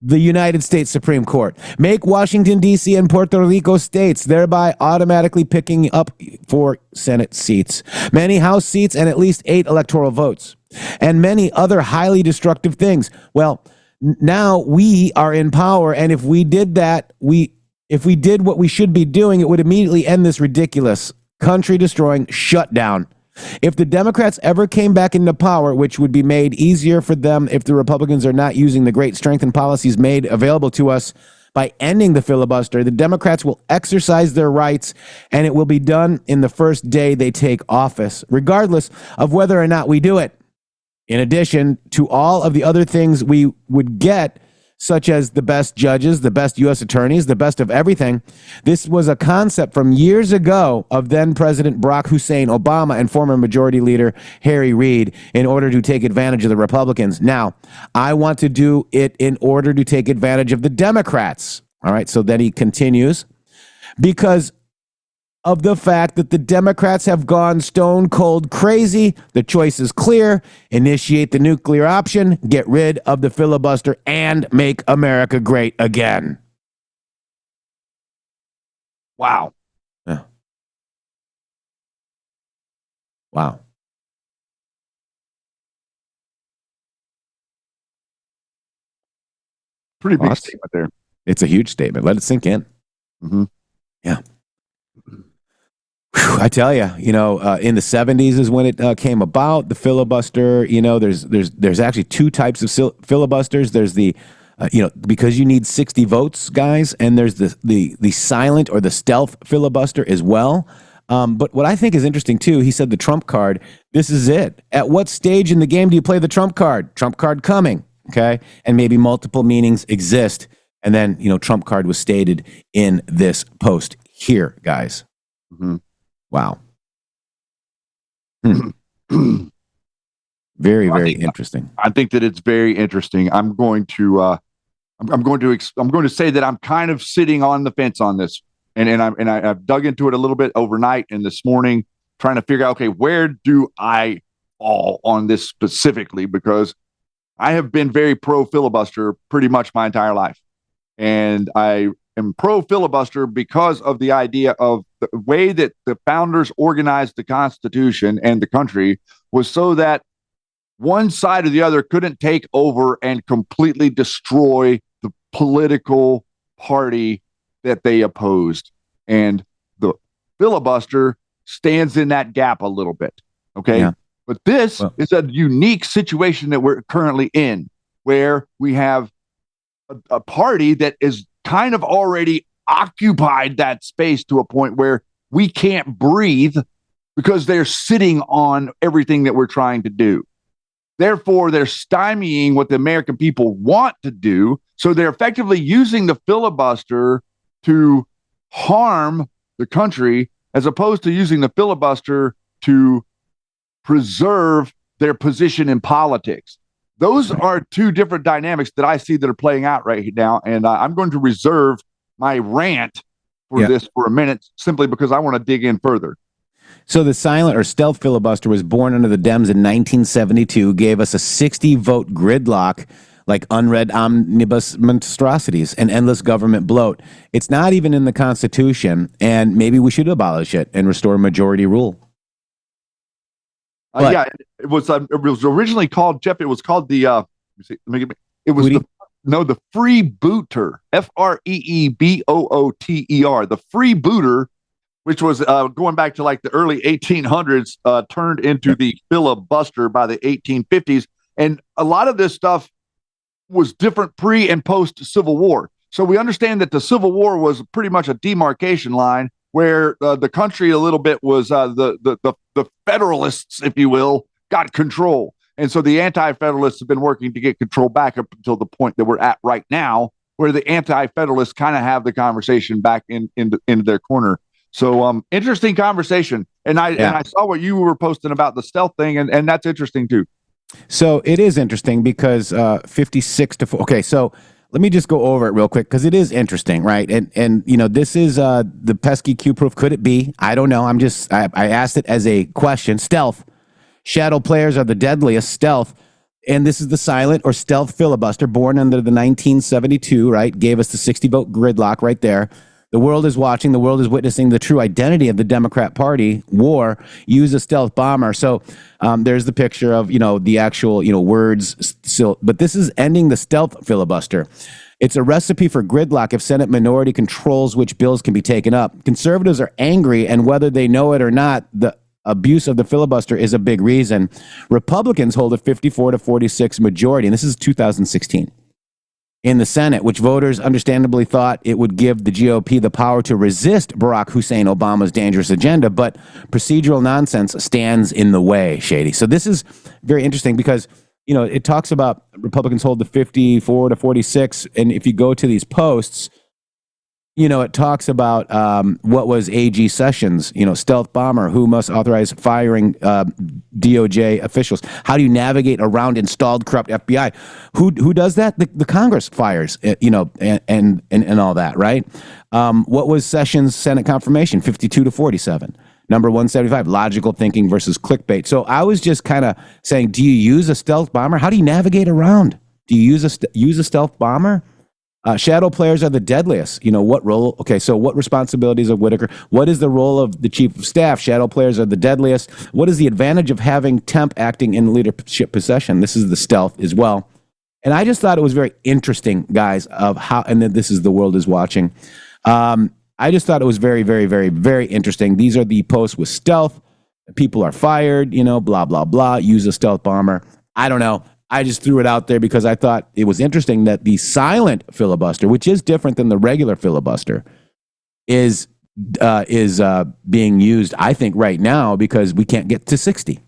the United States Supreme Court, make Washington, D.C. and Puerto Rico states, thereby automatically picking up 4 Senate seats, many House seats, and at least 8 electoral votes, and many other highly destructive things. Well, now we are in power, and if we did that, if we did what we should be doing, it would immediately end this ridiculous country-destroying shutdown. If the Democrats ever came back into power, which would be made easier for them if the Republicans are not using the great strength and policies made available to us by ending the filibuster, the Democrats will exercise their rights, and it will be done in the first day they take office, regardless of whether or not we do it. In addition to all of the other things we would get, such as the best judges, the best U.S. attorneys, the best of everything. This was a concept from years ago of then President Barack Hussein Obama and former Majority Leader Harry Reid in order to take advantage of the Republicans. Now, I want to do it in order to take advantage of the Democrats. All right, so then he continues, because of the fact that the Democrats have gone stone cold crazy. The choice is clear. Initiate the nuclear option, get rid of the filibuster, and make America great again. Wow. Yeah. Wow. Pretty big statement there. It's a huge statement. Let it sink in. Mm-hmm. Yeah. I tell you, in the 70s is when it came about, the filibuster. There's actually 2 types of filibusters. There's the, because you need 60 votes, guys, and there's the silent or the stealth filibuster as well. But what I think is interesting, too, he said the Trump card, this is it. At what stage in the game do you play the Trump card? Trump card coming, okay? And maybe multiple meanings exist. And then, Trump card was stated in this post here, guys. Mm-hmm. Wow. Very, very interesting. I think that it's very interesting. I'm going to say that I'm kind of sitting on the fence on this, and I've dug into it a little bit overnight and this morning, trying to figure out, okay, where do I fall on this specifically? Because I have been very pro filibuster pretty much my entire life, and I am pro filibuster because of the idea of the way that the founders organized the Constitution and the country was so that one side or the other couldn't take over and completely destroy the political party that they opposed. And the filibuster stands in that gap a little bit. Okay. Yeah. But this is a unique situation that we're currently in, where we have a party that is kind of already occupied that space to a point where we can't breathe because they're sitting on everything that we're trying to do. Therefore, they're stymieing what the American people want to do. So they're effectively using the filibuster to harm the country as opposed to using the filibuster to preserve their position in politics. Those are two different dynamics that I see that are playing out right now. And I'm going to reserve my rant for this for a minute, simply because I want to dig in further. So the silent or stealth filibuster was born under the Dems in 1972, gave us a 60-vote gridlock, like unread omnibus monstrosities and endless government bloat. It's not even in the Constitution, and maybe we should abolish it and restore majority rule. Yeah, it was originally called, Jeff, it was called the, the freebooter, FREEBOOTER, the freebooter, which was going back to like the early 1800s, turned into the filibuster by the 1850s. And a lot of this stuff was different pre and post Civil War. So we understand that the Civil War was pretty much a demarcation line where the country a little bit was the Federalists, if you will, got control. And so the Anti-Federalists have been working to get control back up until the point that we're at right now, where the Anti-Federalists kind of have the conversation back into their corner. So interesting conversation. And I saw what you were posting about the stealth thing, and that's interesting too. So it is interesting because 56 to 4. Okay, so let me just go over it real quick because it is interesting, right? And you know, this is the pesky Q proof. Could it be? I don't know. I asked it as a question. Stealth. Shadow players are the deadliest. Stealth. And this is the silent or stealth filibuster born under the 1972, right? Gave us the 60-vote gridlock right there. The world is watching. The world is witnessing the true identity of the Democrat Party. War. Use a stealth bomber. So there's the picture of, you know, the actual, you know, words. Still, but this is ending the stealth filibuster. It's a recipe for gridlock if Senate minority controls which bills can be taken up. Conservatives are angry, and whether they know it or not, the abuse of the filibuster is a big reason. Republicans hold a 54 to 46 majority, and this is 2016. In the Senate, which voters understandably thought it would give the GOP the power to resist Barack Hussein Obama's dangerous agenda, but procedural nonsense stands in the way, Shady. So this is very interesting because, you know, it talks about Republicans hold the 54 to 46, and if you go to these posts, you know, it talks about what was AG Sessions, you know, stealth bomber, who must authorize firing DOJ officials. How do you navigate around installed corrupt FBI? Who does that? The Congress fires, you know, and all that, right? What was Sessions' Senate confirmation? 52 to 47. Number 175, logical thinking versus clickbait. So I was just kind of saying, do you use a stealth bomber? How do you navigate around? Do you use a stealth bomber? Shadow players are the deadliest. You know, what role? Okay, so what responsibilities of Whitaker? What is the role of the chief of staff? Shadow players are the deadliest. What is the advantage of having temp acting in leadership possession? This is the stealth as well. And I just thought it was very interesting, guys, of how, and then this is the world is watching. I just thought it was very, very, very, very interesting. These are the posts with stealth. People are fired, you know, blah, blah, blah. Use a stealth bomber. I don't know. I just threw it out there because I thought it was interesting that the silent filibuster, which is different than the regular filibuster, is being used, I think, right now because we can't get to 60.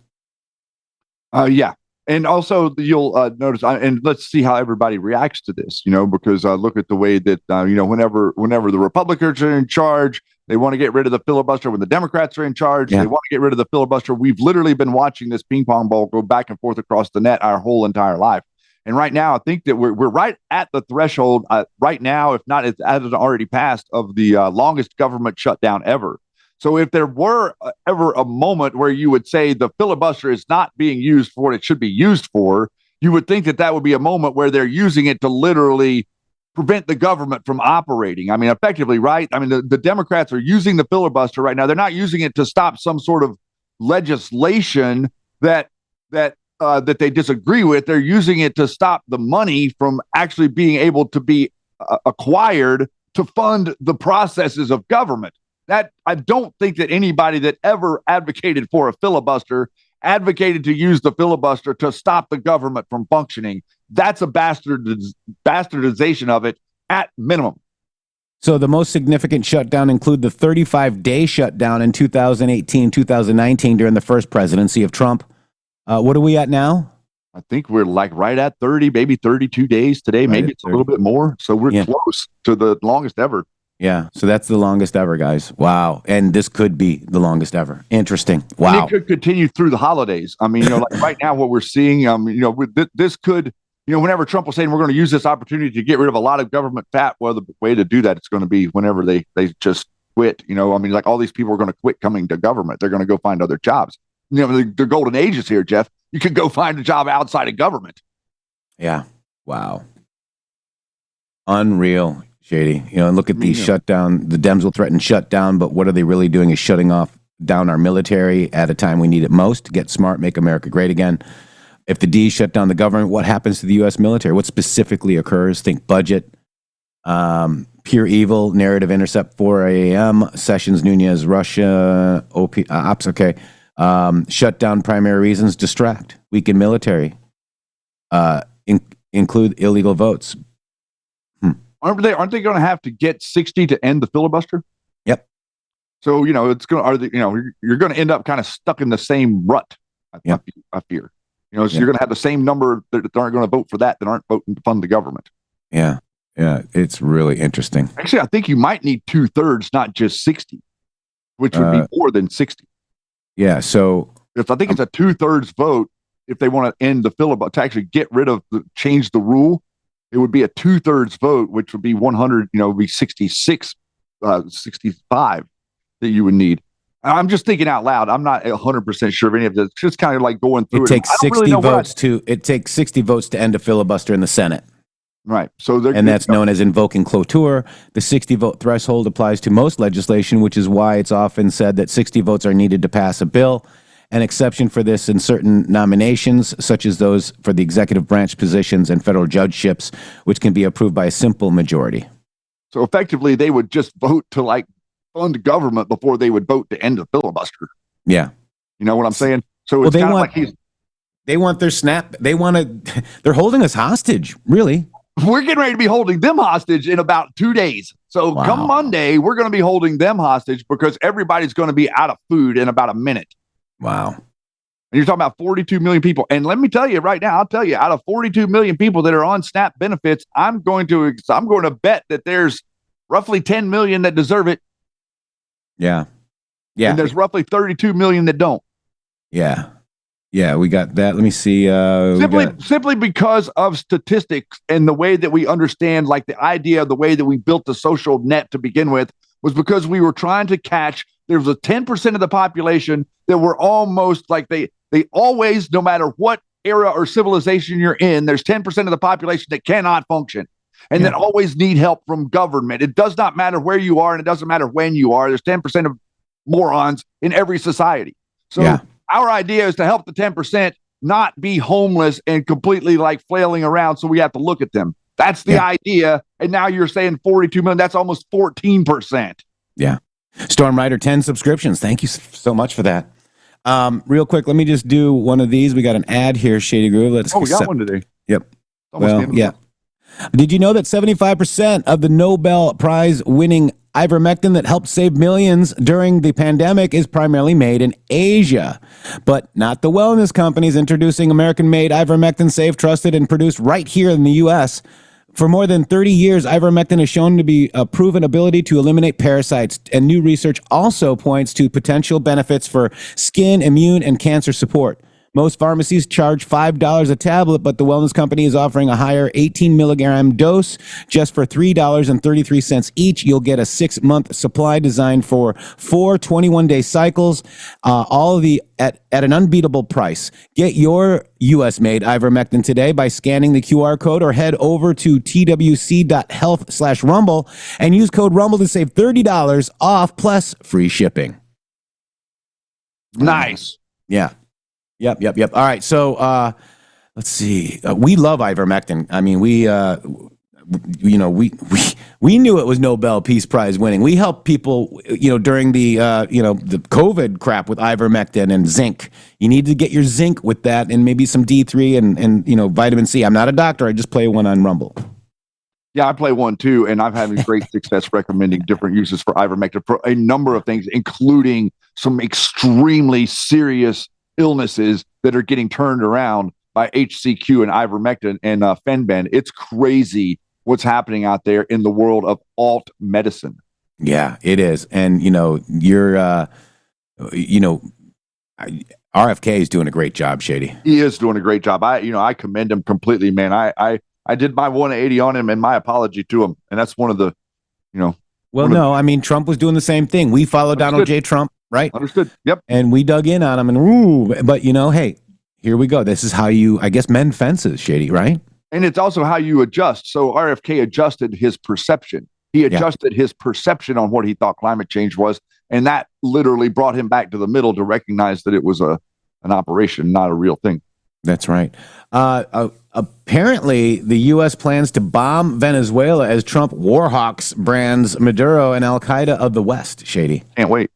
Yeah. And also you'll notice, and let's see how everybody reacts to this, you know, because look at the way that, you know, whenever the Republicans are in charge, they want to get rid of the filibuster. When the Democrats are in charge, they want to get rid of the filibuster. We've literally been watching this ping pong ball go back and forth across the net our whole entire life. And right now, I think that we're right at the threshold right now, if not as it already passed, of the longest government shutdown ever. So if there were ever a moment where you would say the filibuster is not being used for what it should be used for, you would think that would be a moment where they're using it to literally prevent the government from operating. I mean, effectively, right? I mean, the Democrats are using the filibuster right now. They're not using it to stop some sort of legislation that they disagree with. They're using it to stop the money from actually being able to be acquired to fund the processes of government. That I don't think that anybody that ever advocated for a filibuster advocated to use the filibuster to stop the government from functioning. That's a bastardization of it at minimum. So the most significant shutdown include the 35-day shutdown in 2018, 2019 during the first presidency of Trump. What are we at now? I think we're like right at 30, maybe 32 days today. Right maybe it's 30. a little bit more. So we're close to the longest ever. Yeah. So that's the longest ever, guys. Wow. And this could be the longest ever. Interesting. Wow. And it could continue through the holidays. I mean, like right now, what we're seeing, this could, whenever Trump was saying we're going to use this opportunity to get rid of a lot of government fat, well, the way to do that is going to be whenever they just quit. Like all these people are going to quit coming to government. They're going to go find other jobs. The golden age is here, Jeff. You could go find a job outside of government. Yeah. Wow. Unreal, Shady. And look at the shutdown. The Dems will threaten shutdown, but what are they really doing is shutting off down our military at a time we need it most. Get smart, make America great again. If the D's shut down the government, what happens to the U.S. military? What specifically occurs? Think budget, pure evil, narrative intercept 4 a.m., Sessions, Nunez, Russia, ops, okay. Shut down primary reasons, distract, weaken military, include illegal votes. Aren't they going to have to get 60 to end the filibuster? Yep. So, it's going to, you're going to end up kind of stuck in the same rut. I fear, so you're going to have the same number that aren't going to vote for that aren't voting to fund the government. Yeah. Yeah. It's really interesting. Actually, I think you might need 2/3, not just 60, which would be more than 60. Yeah, so I think it's a 2/3 vote if they want to end the filibuster, to actually get rid of change the rule. It would be a 2/3 vote, which would be 100, would be 66, 65 that you would need. I'm just thinking out loud. I'm not 100% sure of any of this. It's just kind of like going through it. Takes 60 votes it takes 60 votes to end a filibuster in the Senate. Right. So that's known as invoking cloture. The 60 vote threshold applies to most legislation, which is why it's often said that 60 votes are needed to pass a bill. An exception for this in certain nominations, such as those for the executive branch positions and federal judgeships, which can be approved by a simple majority. So effectively, they would just vote to fund government before they would vote to end the filibuster. Yeah. You know what I'm saying? So it's kind of like they want their snap. They're holding us hostage, really. We're getting ready to be holding them hostage in about 2 days. So come Monday, we're going to be holding them hostage because everybody's going to be out of food in about a minute. Wow. And you're talking about 42 million people. And let me tell you right now, out of 42 million people that are on SNAP benefits, I'm going to bet that there's roughly 10 million that deserve it. Yeah. Yeah. And there's roughly 32 million that don't. Yeah. Yeah, we got that. Let me see. Simply because of statistics and the way that we understand, the idea of the way that we built the social net to begin with, was because we were trying to catch. There was a 10% of the population that were almost they always, no matter what era or civilization you're in, there's 10% of the population that cannot function and that always need help from government. It does not matter where you are, and it doesn't matter when you are. There's 10% of morons in every society. So our idea is to help the 10% not be homeless and completely flailing around. So we have to look at them. That's the idea. And now you're saying 42 million. That's almost 14%. Yeah. Storm Rider, 10 subscriptions. Thank you so much for that. Real quick, let me just do one of these. We got an ad here, Shady Groove. We got one today. Yep. Did you know that 75% of the Nobel Prize winning ivermectin that helped save millions during the pandemic is primarily made in Asia? But not the wellness companies introducing American-made ivermectin, safe, trusted, and produced right here in the U.S. For more than 30 years, ivermectin has shown to be a proven ability to eliminate parasites, and new research also points to potential benefits for skin, immune, and cancer support. Most pharmacies charge $5 a tablet, but the wellness company is offering a higher 18 milligram dose just for $3.33 each. You'll get a 6-month supply designed for 4 21-day cycles, all of the at an unbeatable price. Get your U.S.-made ivermectin today by scanning the QR code or head over to twc.health/rumble and use code RUMBLE to save $30 off plus free shipping. Nice. Yeah. Yep. All right. So let's see. We love ivermectin. I mean, we knew it was Nobel Peace Prize winning. We helped people, during the the COVID crap with ivermectin and zinc. You need to get your zinc with that, and maybe some D3 and vitamin C. I'm not a doctor. I just play one on Rumble. Yeah, I play one too, and I'm having great success recommending different uses for ivermectin for a number of things, including some extremely serious illnesses that are getting turned around by HCQ and ivermectin and Fenben. It's crazy what's happening out there in the world of alt medicine. Yeah, it is. And, RFK is doing a great job, Shady. He is doing a great job. I commend him completely, man. I did my 180 on him and my apology to him. And that's one of the, Well, no, I mean, Trump was doing the same thing. We followed Donald J. Trump, right? Understood. Yep. And we dug in on him but hey, here we go. This is how you, I guess, mend fences, Shady, right? And it's also how you adjust. So RFK adjusted his perception. He adjusted his perception on what he thought climate change was. And that literally brought him back to the middle to recognize that it was an operation, not a real thing. That's right. Apparently, the U.S. plans to bomb Venezuela as Trump warhawks brands Maduro and Al-Qaeda of the West, Shady. Can't wait.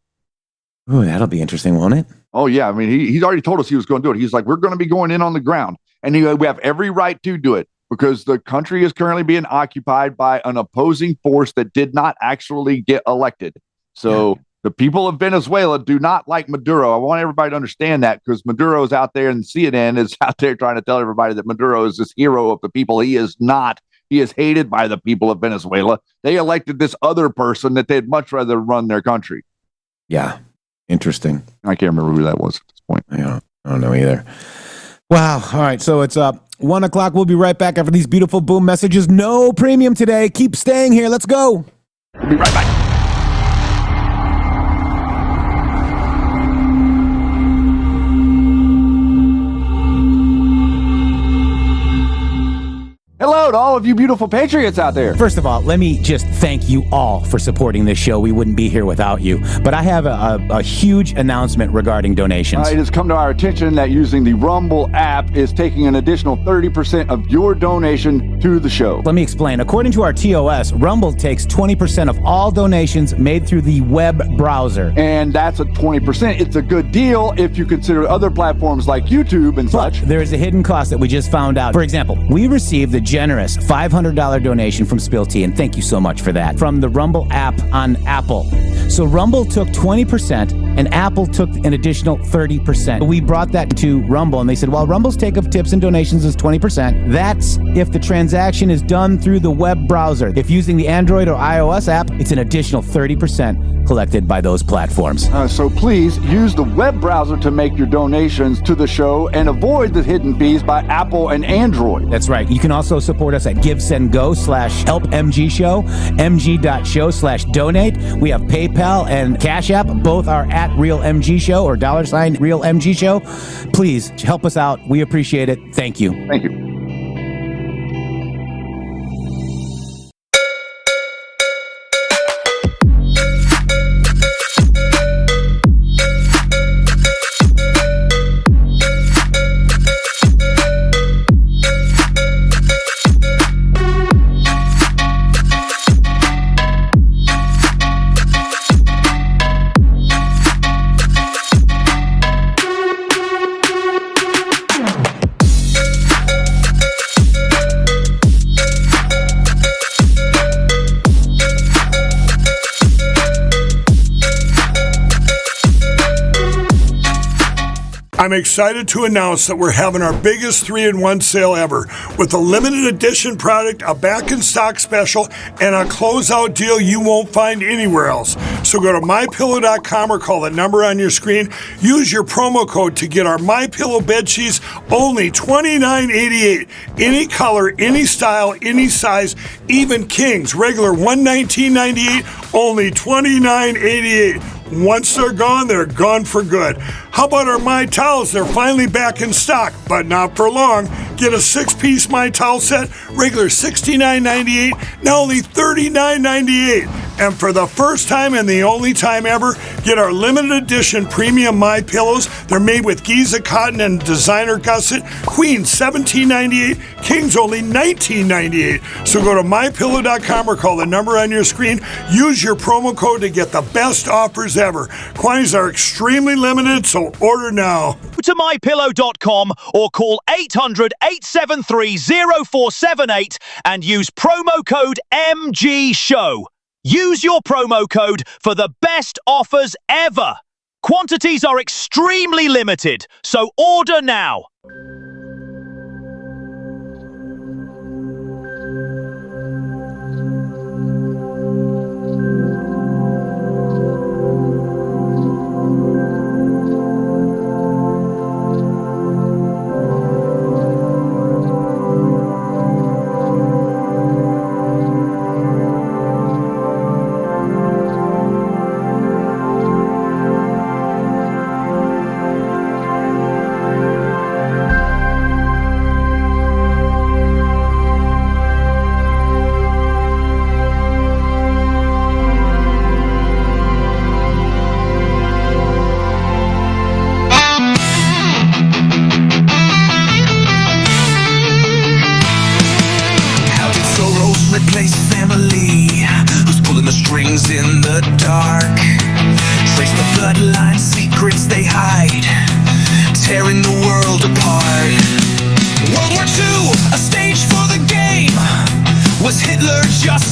Ooh, that'll be interesting, won't it? Oh, yeah. I mean, he's already told us he was going to do it. He's like, we're going to be going in on the ground. And we have every right to do it because the country is currently being occupied by an opposing force that did not actually get elected. So the people of Venezuela do not like Maduro. I want everybody to understand that because Maduro is out there and CNN is out there trying to tell everybody that Maduro is this hero of the people. He is not. He is hated by the people of Venezuela. They elected this other person that they'd much rather run their country. Yeah. Interesting. I can't remember who that was at this point. I don't know either. Wow. All right. So it's 1 o'clock. We'll be right back after these beautiful boom messages. No premium today. Keep staying here. Let's go. We'll be right back. Hello to all of you beautiful patriots out there. First of all, let me just thank you all for supporting this show. We wouldn't be here without you. But I have a huge announcement regarding donations. It has come to our attention that using the Rumble app is taking an additional 30% of your donation to the show. Let me explain. According to our TOS, Rumble takes 20% of all donations made through the web browser. And that's a 20%. It's a good deal if you consider other platforms like YouTube and such. There is a hidden cost that we just found out. For example, we received the generous $500 donation from Spill Tea, and thank you so much for that, from the Rumble app on Apple. So Rumble took 20% and Apple took an additional 30%. We brought that to Rumble and they said, well, Rumble's take of tips and donations is 20%. That's if the transaction is done through the web browser. If using the Android or iOS app, it's an additional 30% collected by those platforms. So please use the web browser to make your donations to the show and avoid the hidden fees by Apple and Android. That's right. You can also support us at GiveSendGo/HelpMGShow, mg.show/donate. We have PayPal and Cash App. Both are at RealMGShow or $RealMGShow. Please help us out. We appreciate it. Thank you. Thank you. I'm excited to announce that we're having our biggest 3-in-1 sale ever with a limited edition product, a back in stock special, and a closeout deal you won't find anywhere else. So go to mypillow.com or call the number on your screen. Use your promo code to get our MyPillow bed sheets only $29.88. Any color, any style, any size, even kings, regular $119.98, only $29.88. Once they're gone for good. How about our My Towels? They're finally back in stock, but not for long. Get a 6-piece My Towel set, regular $69.98, now only $39.98. And for the first time and the only time ever, get our limited edition premium My Pillows. They're made with Giza cotton and designer gusset. Queen $17.98, Kings only $19.98. So go to mypillow.com or call the number on your screen. Use your promo code to get the best offers ever. Quantities are extremely limited, so order now. Go to mypillow.com or call 800-873-0478 and use promo code MGSHOW. Use your promo code for the best offers ever. Quantities are extremely limited, so order now.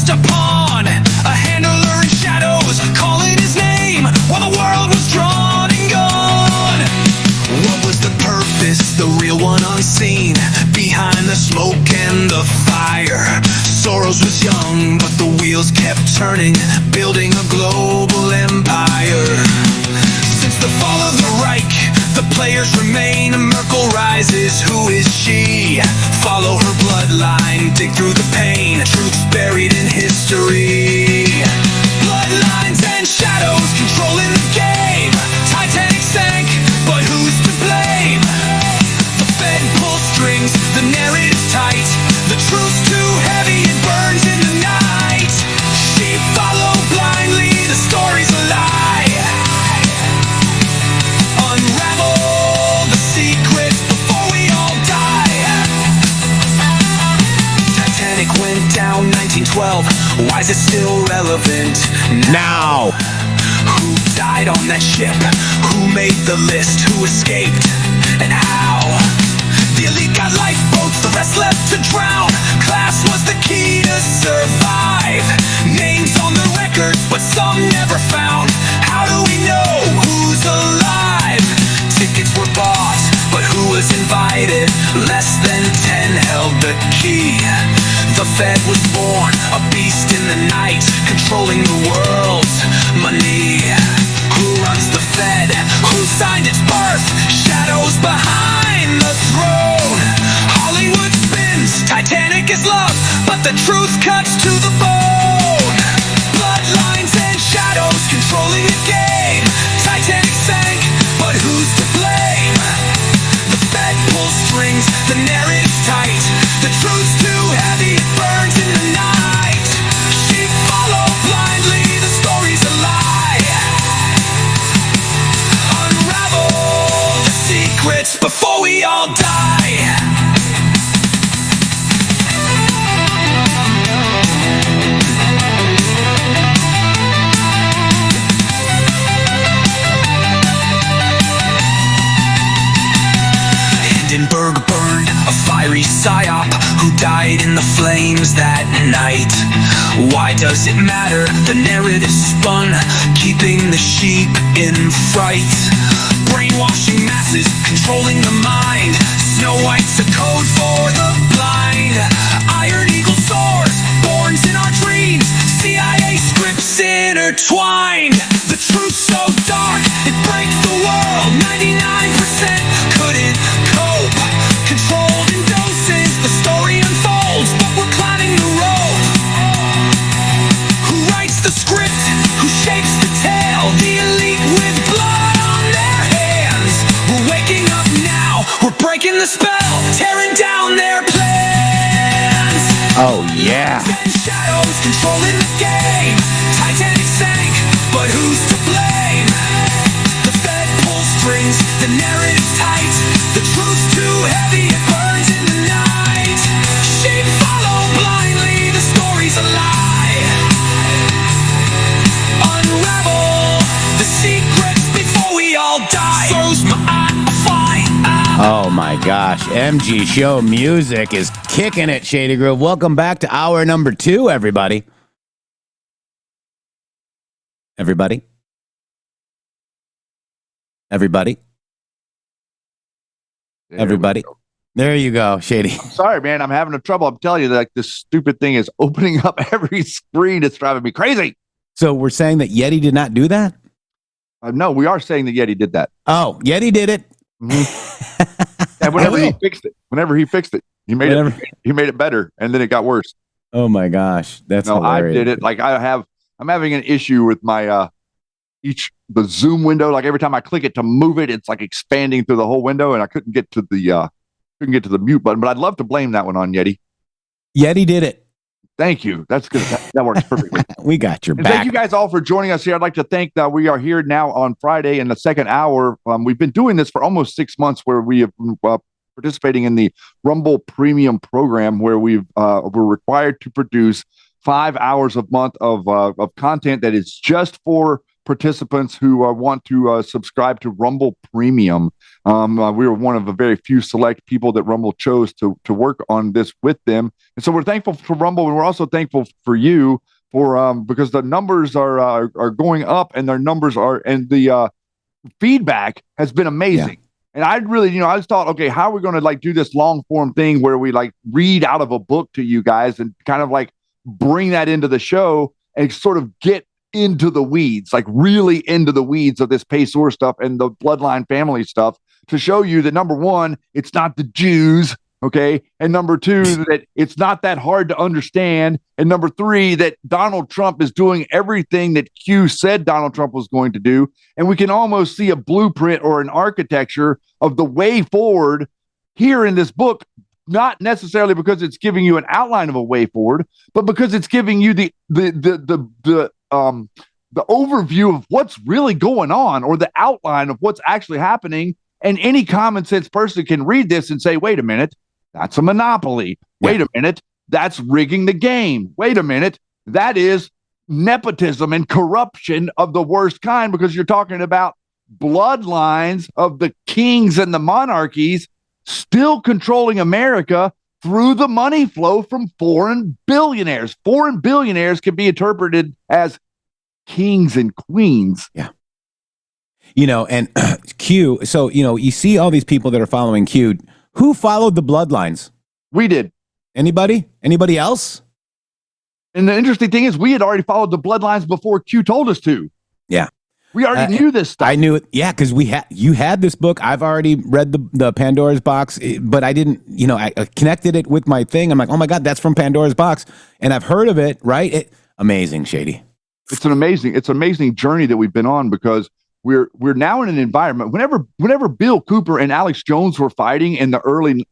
just a pawn, a handler in shadows, calling his name while the world was drawn and gone. What was the purpose, the real one unseen, behind the smoke and the fire? Soros was young, but the wheels kept turning, building a global empire. Since the fall of the Reich, the players remain. Merkel rises, who is she? Follow her bloodline, dig through the pain. Truth's buried in history. Bloodlines and shadows controlling the game. Titanic sank, but who's to blame? The Fed pulls strings, the narrative's tight. The truth's too heavy, it burns in the night. Sheep follow blindly, the story's a lie. Unravel the secrets before we all die. Titanic went down 1912. Why is it still relevant now? Who died on that ship? Who made the list? Who escaped? And how? The elite got lifeboats, the rest left to drown. Class was the key to survive. Names on the records, but some never found. How do we know who's alive? Tickets were bought, but who was invited? Less than 10 held the key. The Fed was born, a beast in the night, controlling the world's money. Who runs the Fed? Who signed its birth? Shadows behind the throne. Hollywood spins, Titanic is love, but the truth cuts to the bone. Bloodlines and shadows controlling the game. Titanic sank, but who's to blame? The Fed pulls strings, the narrative's tight. The truth's too heavy, it burns in the night. Sheep follow blindly, the story's a lie. Unravel the secrets before we all die. Hindenburg burned, a fiery psyop who died in the flames that night. Why does it matter? The narrative spun, keeping the sheep in fright. Brainwashing masses, controlling the mind. Snow White's a code for the blind. Iron Eagle soars, borns in our dreams. CIA scripts intertwined. The truth's so dark, it breaks the world. 99% couldn't cope. Controlled in doses, the story unfolds, but we're climbing the rope. Who writes the script? Who shapes the tale? The elite with blood on their hands. We're waking up now, we're breaking the spell, tearing down their plans. Oh yeah. Shadows controlling the game. Titanic sank, but who's to blame? The Fed pulls strings, the narrative's tight. The truth's too heavy, it burns in the night. Sheep follow blindly, the story's a lie. Unravel the secrets before we all die. Throws my eye, Oh my gosh. MG Show music is kicking it, Shady Grove. Welcome back to hour number 2, everybody. Everybody. There you go, Shady. I'm sorry, man. I'm having a trouble. I'm telling you, like, this stupid thing is opening up every screen. It's driving me crazy. So we're saying that Yeti did not do that? No, we are saying that Yeti did that. Oh, Yeti did it. And whenever he fixed it, he made it better, and then it got worse. Oh my gosh, that's hilarious. I did it. Like I'm having an issue with my the Zoom window. Like every time I click it to move it, it's like expanding through the whole window, and I couldn't get to the mute button. But I'd love to blame that one on Yeti. Yeti did it. Thank you. That's good. That works perfectly. We got your back. Thank you guys all for joining us here. I'd like to thank that we are here now on Friday in the second hour. We've been doing this for almost 6 months, where we have participating in the Rumble Premium program, where we're required to produce 5 hours a month of content that is just for participants who want to subscribe to Rumble Premium. We were one of the very few select people that Rumble chose to work on this with them. And so we're thankful for Rumble, and we're also thankful for you for because the numbers are going up, and their numbers are, and the feedback has been amazing. Yeah. And I really, I just thought, okay, how are we going to like do this long form thing where we like read out of a book to you guys and kind of like bring that into the show and sort of get into the weeds, like really into the weeds of this Pesor stuff and the bloodline family stuff to show you that number one, it's not the Jews. Okay. And number two, that it's not that hard to understand. And number three, that Donald Trump is doing everything that Q said Donald Trump was going to do. And we can almost see a blueprint or an architecture of the way forward here in this book, not necessarily because it's giving you an outline of a way forward, but because it's giving you the overview of what's really going on, or the outline of what's actually happening. And any common sense person can read this and say, wait a minute, that's a monopoly. Wait a minute, that's rigging the game. Wait a minute, that is nepotism and corruption of the worst kind, because you're talking about bloodlines of the kings and the monarchies still controlling America through the money flow from foreign billionaires. Foreign billionaires can be interpreted as kings and queens. Yeah. And Q, so, you see all these people that are following Q. Who followed the bloodlines? We did. Anybody? Anybody else? And the interesting thing is we had already followed the bloodlines before Q told us to. Yeah. We already knew this stuff. I knew it. Yeah, because you had this book. I've already read the Pandora's Box, but I didn't, I connected it with my thing. I'm like, oh my God, that's from Pandora's Box. And I've heard of it, right? Amazing, Shady. It's an amazing journey that we've been on, because we're now in an environment. Whenever Bill Cooper and Alex Jones were fighting in the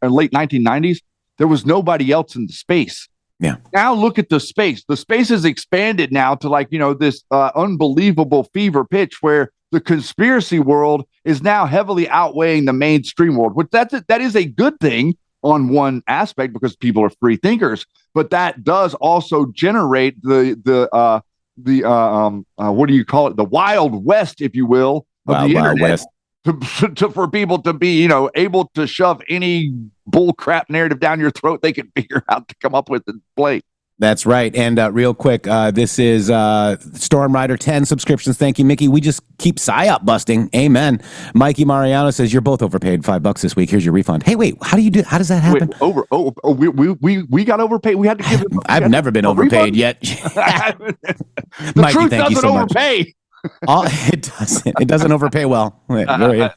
late 1990s, there was nobody else in the space. Yeah. Now look at the space. The space has expanded now to this unbelievable fever pitch where the conspiracy world is now heavily outweighing the mainstream world, which that is a good thing on one aspect, because people are free thinkers. But that does also generate the what do you call it? The Wild West, if you will, of the internet. West. For people to be, able to shove any bull crap narrative down your throat they can figure out to come up with and play. That's right. And real quick, this is Storm Rider 10 subscriptions. Thank you, Mickey. We just keep PSYOP busting. Amen. Mikey Mariano says you're both overpaid. $5 this week. Here's your refund. Hey, wait. How does that happen? We got overpaid. We had to give it. I've never been overpaid yet. The Mikey, truth thank you doesn't so overpay. Much. It doesn't overpay well. Really.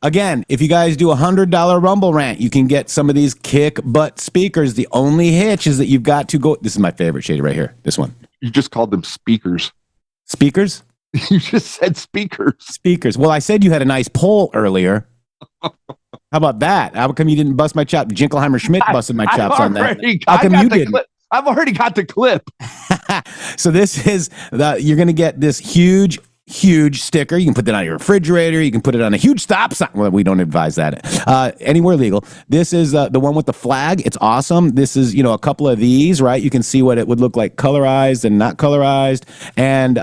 Again, if you guys do $100 Rumble rant, you can get some of these kick butt speakers. The only hitch is that you've got to go. This is my favorite, Shady, right here. This one. You just called them speakers. Speakers? You just said speakers. Speakers. Well, I said you had a nice poll earlier. How about that? How come you didn't bust my chop? Jinkleheimer Schmidt busted my chops on that. How come you didn't? I've already got the clip. So this is you're going to get this huge sticker. You can put that on your refrigerator. You can put it on a huge stop sign. Well, we don't advise that anywhere legal. This is the one with the flag. It's awesome. This is, a couple of these, right? You can see what it would look like colorized and not colorized. And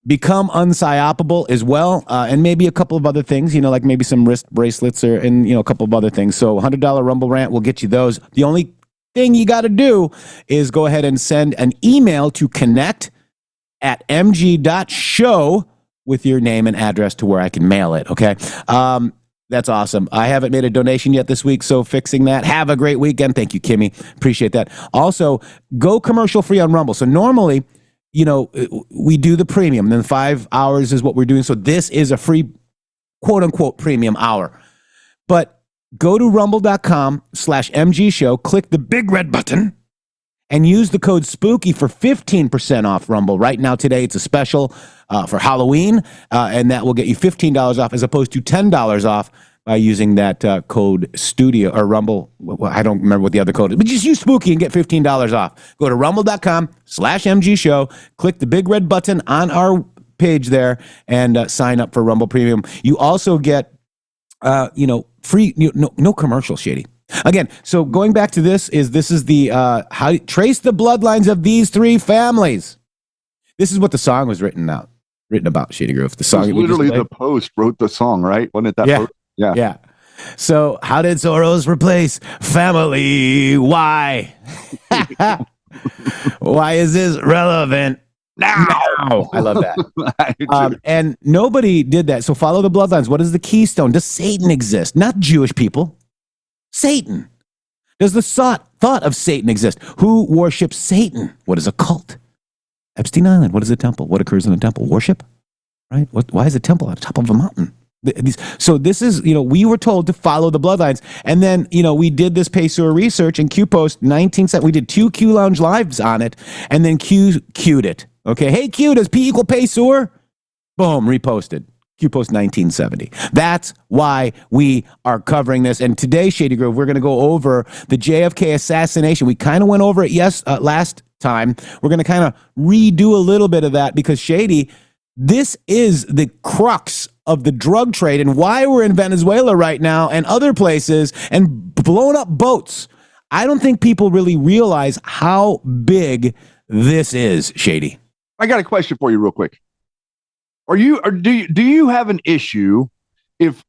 become unpsyoppable as well. And maybe a couple of other things, like maybe some wrist bracelets and a couple of other things. So $100 Rumble rant will get you those. The only thing you got to do is go ahead and send an email to connect@mg.show with your name and address to where I can mail it. Okay. That's awesome. I haven't made a donation yet this week, so fixing that. Have a great weekend. Thank you, Kimmy. Appreciate that. Also, go commercial free on Rumble. So normally, we do the premium, then 5 hours is what we're doing. So this is a free, quote unquote, premium hour. But go to rumble.com/MG show, click the big red button, and use the code SPOOKY for 15% off Rumble. Right now, today, it's a special for Halloween, and that will get you $15 off as opposed to $10 off by using that code studio or Rumble. Well, I don't remember what the other code is, but just use SPOOKY and get $15 off. Go to rumble.com/MG show, click the big red button on our page there, and sign up for Rumble Premium. You also get, free, no commercial, Shady. Again, so going back to this is the how trace the bloodlines of these three families. This is what the song was written out. written about Shady Grove. The It song was that we just literally played. the Post wrote the song, right? Wasn't it that Yeah. Post? Yeah. Yeah. So how did Soros replace family? Why? Why is this relevant now? I love that. And nobody did that. So follow the bloodlines. What is the keystone? Does Satan exist? Not Jewish people. Satan. Does the thought of Satan exist? Who worships Satan? What is a cult? Epstein Island. What is a temple? What occurs in a temple? Worship? Right? Why is a temple on the top of a mountain? So this is, we were told to follow the bloodlines. And then, we did this Paysur research and Q Post 1970. We did 2 Q Lounge lives on it. And then Q'd it. Okay. Hey, Q, does P equal Paysur? Boom, reposted. Q Post 1970. That's why we are covering this. And today, Shady Grove, we're going to go over the JFK assassination. We kind of went over it last time. We're going to kind of redo a little bit of that because Shady, this is the crux of the drug trade and why we're in Venezuela right now and other places and blown up boats. I don't think people really realize how big this is, Shady. I got a question for you real quick. Do you have an issue if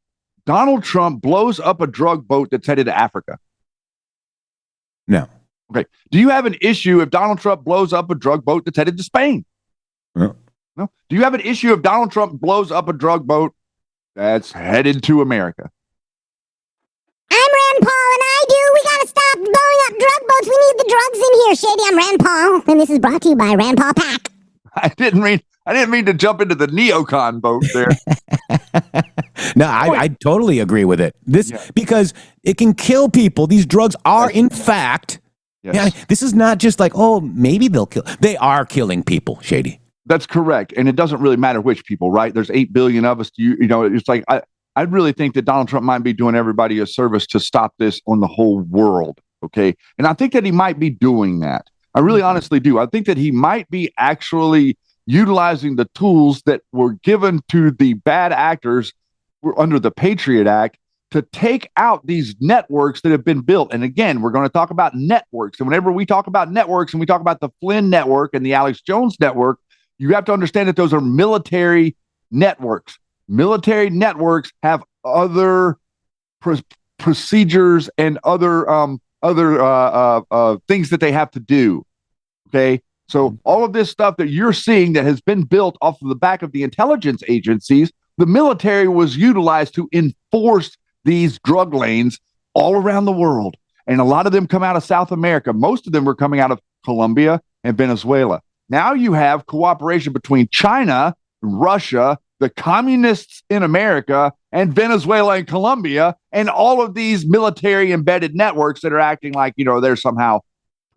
Donald Trump blows up a drug boat that's headed to Africa? No. Okay. Do you have an issue if Donald Trump blows up a drug boat that's headed to Spain? No. No. Do you have an issue if Donald Trump blows up a drug boat that's headed to America? I'm Rand Paul, and I do. We gotta stop blowing up drug boats. We need the drugs in here, Shady. I'm Rand Paul, and this is brought to you by Rand Paul Pack. I didn't mean to jump into the neocon boat there. No, I totally agree with it. Because it can kill people. These drugs are, in fact, this is not just like, oh, maybe they'll kill. They are killing people, Shady. That's correct. And it doesn't really matter which people, right? There's 8 billion of us. It's like, I really think that Donald Trump might be doing everybody a service to stop this on the whole world. Okay. And I think that he might be doing that. I really honestly do. I think that he might be actually utilizing the tools that were given to the bad actors under the Patriot Act to take out these networks that have been built. And again, we're going to talk about networks. And whenever we talk about networks and we talk about the Flynn network and the Alex Jones network, you have to understand that those are military networks. Military networks have other procedures and other things that they have to do. Okay. So all of this stuff that you're seeing that has been built off of the back of the intelligence agencies, the military was utilized to enforce these drug lanes all around the world. And a lot of them come out of South America. Most of them were coming out of Colombia and Venezuela. Now you have cooperation between China, Russia, the communists in America, and Venezuela and Colombia, and all of these military embedded networks that are acting like, they're somehow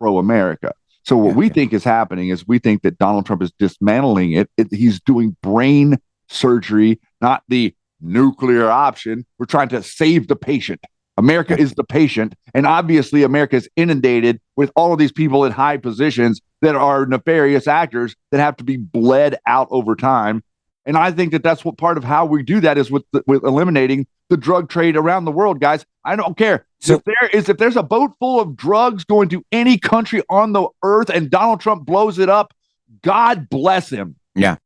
pro-America. So what we think is happening is we think that Donald Trump is dismantling it. He's doing brain surgery, not the nuclear option. We're trying to save the patient. America is the patient. And obviously America is inundated with all of these people in high positions that are nefarious actors that have to be bled out over time. And I think that that's what part of how we do that is with eliminating the drug trade around the world, guys. I don't care. So if there's a boat full of drugs going to any country on the earth and Donald Trump blows it up, God bless him. Yeah.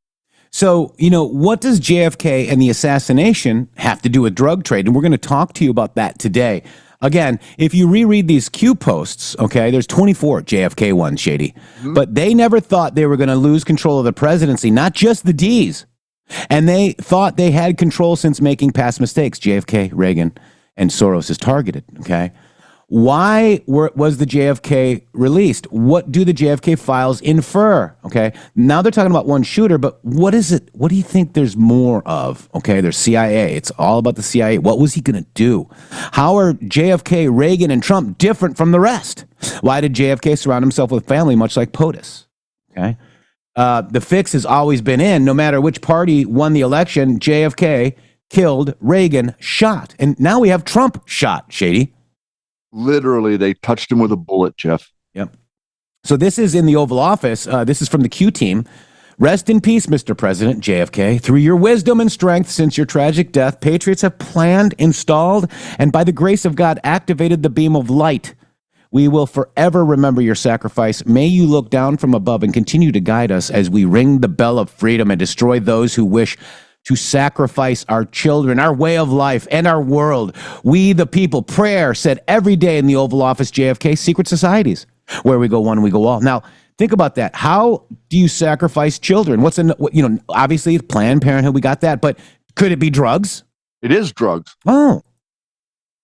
So, what does JFK and the assassination have to do with drug trade? And we're going to talk to you about that today. Again, if you reread these Q posts, okay, there's 24 JFK ones, Shady. Mm-hmm. But they never thought they were going to lose control of the presidency, not just the D's. And they thought they had control since making past mistakes. JFK, Reagan, and Soros is targeted, okay? Why was the JFK released? What do the JFK files infer, okay? Now they're talking about one shooter, but what is it? What do you think there's more of? Okay, there's CIA. It's all about the CIA. What was he going to do? How are JFK, Reagan, and Trump different from the rest? Why did JFK surround himself with family, much like POTUS, okay? The fix has always been in, no matter which party won the election, JFK killed, Reagan shot. And now we have Trump shot, Shady. Literally, they touched him with a bullet, Jeff. Yep. So this is in the Oval Office. This is from the Q team. Rest in peace, Mr. President, JFK. Through your wisdom and strength since your tragic death, patriots have planned, installed, and by the grace of God, activated the beam of light, We will forever remember your sacrifice. May you look down from above and continue to guide us as we ring the bell of freedom and destroy those who wish to sacrifice our children, our way of life, and our world. We, the people, prayer said every day in the Oval Office, JFK, secret societies. Where we go one, we go all. Now, think about that. How do you sacrifice children? Obviously, Planned Parenthood, we got that, but could it be drugs? It is drugs. Oh.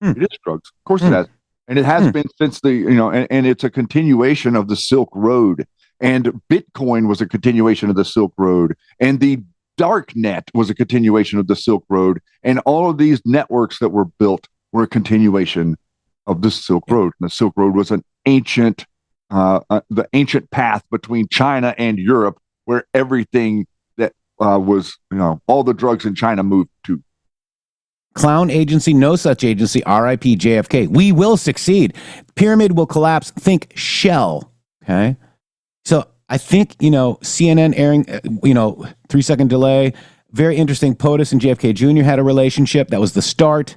It is drugs. Of course it has. And it has been since and it's a continuation of the Silk Road. And Bitcoin was a continuation of the Silk Road. And the dark net was a continuation of the Silk Road. And all of these networks that were built were a continuation of the Silk Road. And the Silk Road was an ancient, the ancient path between China and Europe, where everything that was, all the drugs in China moved to. Clown agency, no such agency, RIP JFK. We will succeed. Pyramid will collapse. Think shell. Okay. So I think, CNN airing, 3-second delay. Very interesting. POTUS and JFK Jr. had a relationship. That was the start.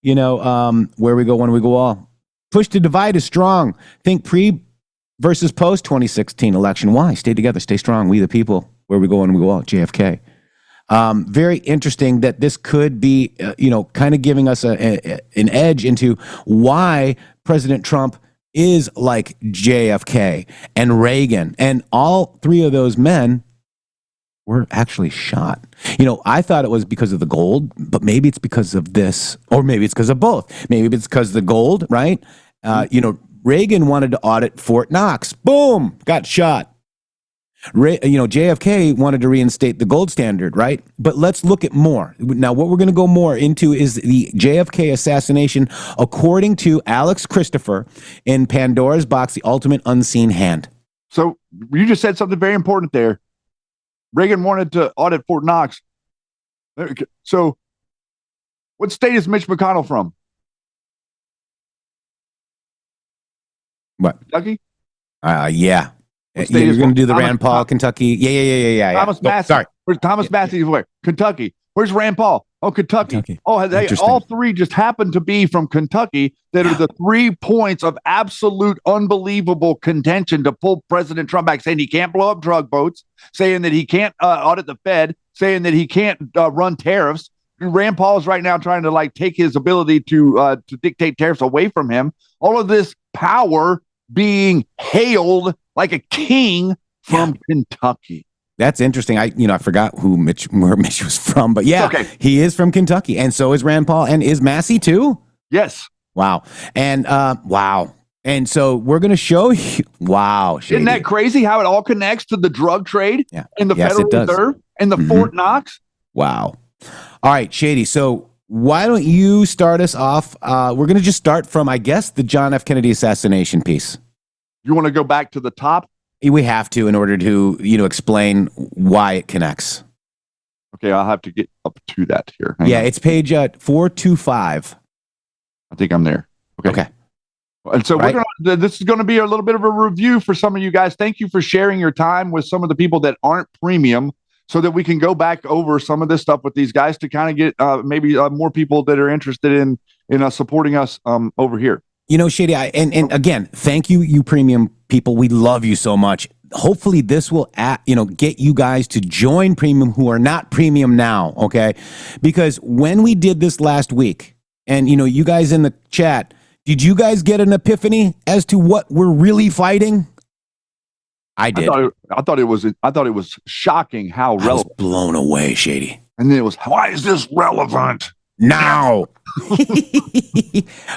Where we go, when we go all. Push to divide is strong. Think pre versus post 2016 election. Why? Stay together, stay strong. We the people. Where we go, when we go all. JFK. Very interesting that this could be, kind of giving us an edge into why President Trump is like JFK and Reagan. And all three of those men were actually shot. I thought it was because of the gold, but maybe it's because of this, or maybe it's because of both. Maybe it's because of the gold, right? Reagan wanted to audit Fort Knox. Boom, got shot. JFK wanted to reinstate the gold standard, right? But let's look at more. Now, what we're going to go more into is the JFK assassination, according to Alex Christopher in Pandora's Box, The Ultimate Unseen Hand. So you just said something very important there. Reagan wanted to audit Fort Knox. So what state is Mitch McConnell from? What? Kentucky? Yeah. You're going to do the Rand Paul, Kentucky. Yeah. Thomas Massey. Sorry. Where's Thomas Massey? Where? Kentucky. Where's Rand Paul? Oh, Kentucky. Oh, they all three just happen to be from Kentucky that are the 3 points of absolute unbelievable contention to pull President Trump back, saying he can't blow up drug boats, saying that he can't audit the Fed, saying that he can't run tariffs. Rand Paul is right now trying to take his ability to dictate tariffs away from him. All of this power being hailed like a king from Kentucky. That's interesting. I forgot where Mitch was from, but he is from Kentucky, and so is Rand Paul, and is Massey too? Yes. Wow. And wow. And so we're going to show you. Wow. Shady. Isn't that crazy how it all connects to the drug trade and the Federal Reserve and the Fort Knox? Wow. All right, Shady. So why don't you start us off? We're going to just start from, I guess, the John F. Kennedy assassination piece. You want to go back to the top? We have to in order to, explain why it connects. Okay, I'll have to get up to that here. Hang on. It's page 425. I think I'm there. Okay. And so this is going to be a little bit of a review for some of you guys. Thank you for sharing your time with some of the people that aren't premium so that we can go back over some of this stuff with these guys to kind of get maybe more people that are interested in supporting us over here. Shady, and again, thank you, you premium people. We love you so much. Hopefully this will, get you guys to join premium who are not premium now, okay? Because when we did this last week, and, you guys in the chat, did you guys get an epiphany as to what we're really fighting? I did. I thought it was shocking how relevant. I was blown away, Shady. And then it was, why is this relevant? Now.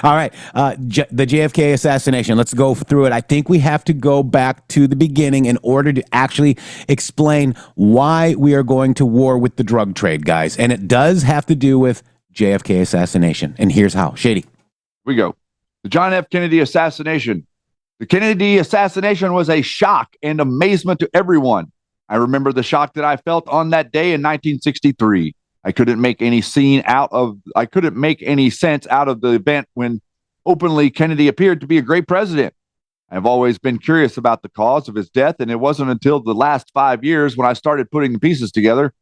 All right. The JFK assassination. Let's go through it. I think we have to go back to the beginning in order to actually explain why we are going to war with the drug trade, guys. And it does have to do with JFK assassination. And here's how. Shady. Here we go. The John F. Kennedy assassination. The Kennedy assassination was a shock and amazement to everyone. I remember the shock that I felt on that day in 1963. I couldn't make any sense out of the event when openly Kennedy appeared to be a great president. I've always been curious about the cause of his death, and it wasn't until the last 5 years when I started putting the pieces together.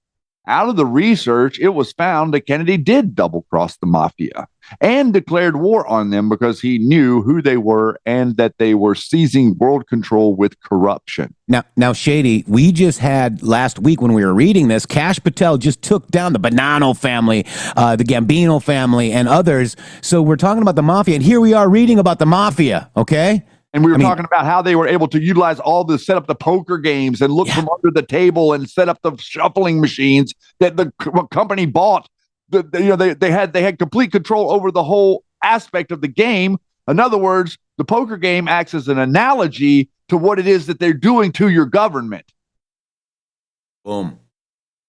Out of the research, it was found that Kennedy did double-cross the mafia and declared war on them because he knew who they were and that they were seizing world control with corruption. Now, Shady, we just had last week when we were reading this, Kash Patel just took down the Bonanno family, the Gambino family, and others. So we're talking about the mafia, and here we are reading about the mafia, okay? And we were talking about how they were able to utilize all this, set up the poker games and look from under the table and set up the shuffling machines that the company bought. They had complete control over the whole aspect of the game. In other words, the poker game acts as an analogy to what it is that they're doing to your government. Boom.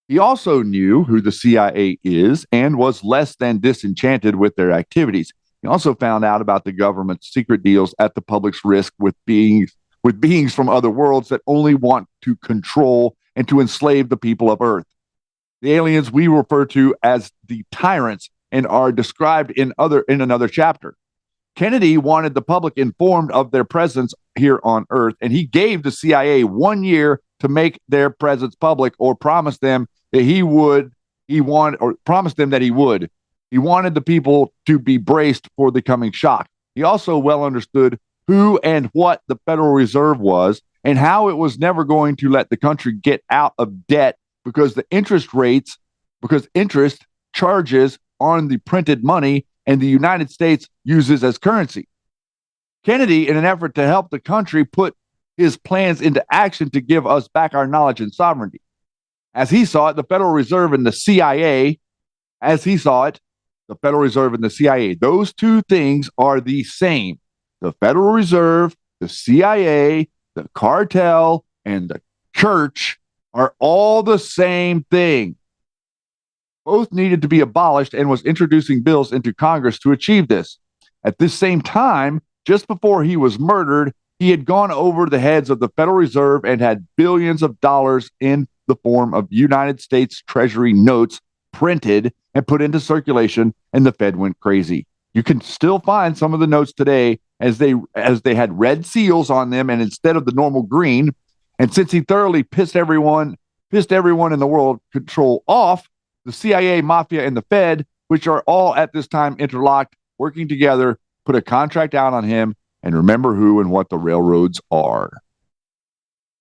He also knew who the CIA is and was less than disenchanted with their activities. He also found out about the government's secret deals at the public's risk with beings from other worlds that only want to control and to enslave the people of Earth. The aliens we refer to as the tyrants and are described in another chapter. Kennedy wanted the public informed of their presence here on Earth, and he gave the CIA 1 year to make their presence public, or promised them that he would. He wanted the people to be braced for the coming shock. He also well understood who and what the Federal Reserve was and how it was never going to let the country get out of debt because interest charges on the printed money and the United States uses as currency. Kennedy, in an effort to help the country, put his plans into action to give us back our knowledge and sovereignty. As he saw it, the Federal Reserve and the CIA, those two things are the same. The Federal Reserve, the CIA, the cartel, and the church are all the same thing. Both needed to be abolished and was introducing bills into Congress to achieve this. At this same time, just before he was murdered, he had gone over the heads of the Federal Reserve and had billions of dollars in the form of United States Treasury notes printed and put into circulation, and the Fed went crazy. You can still find some of the notes today as they had red seals on them, and instead of the normal green. And since he thoroughly pissed everyone in the world control off, the CIA, Mafia, and the Fed, which are all at this time interlocked, working together, put a contract out on him, and remember who and what the railroads are.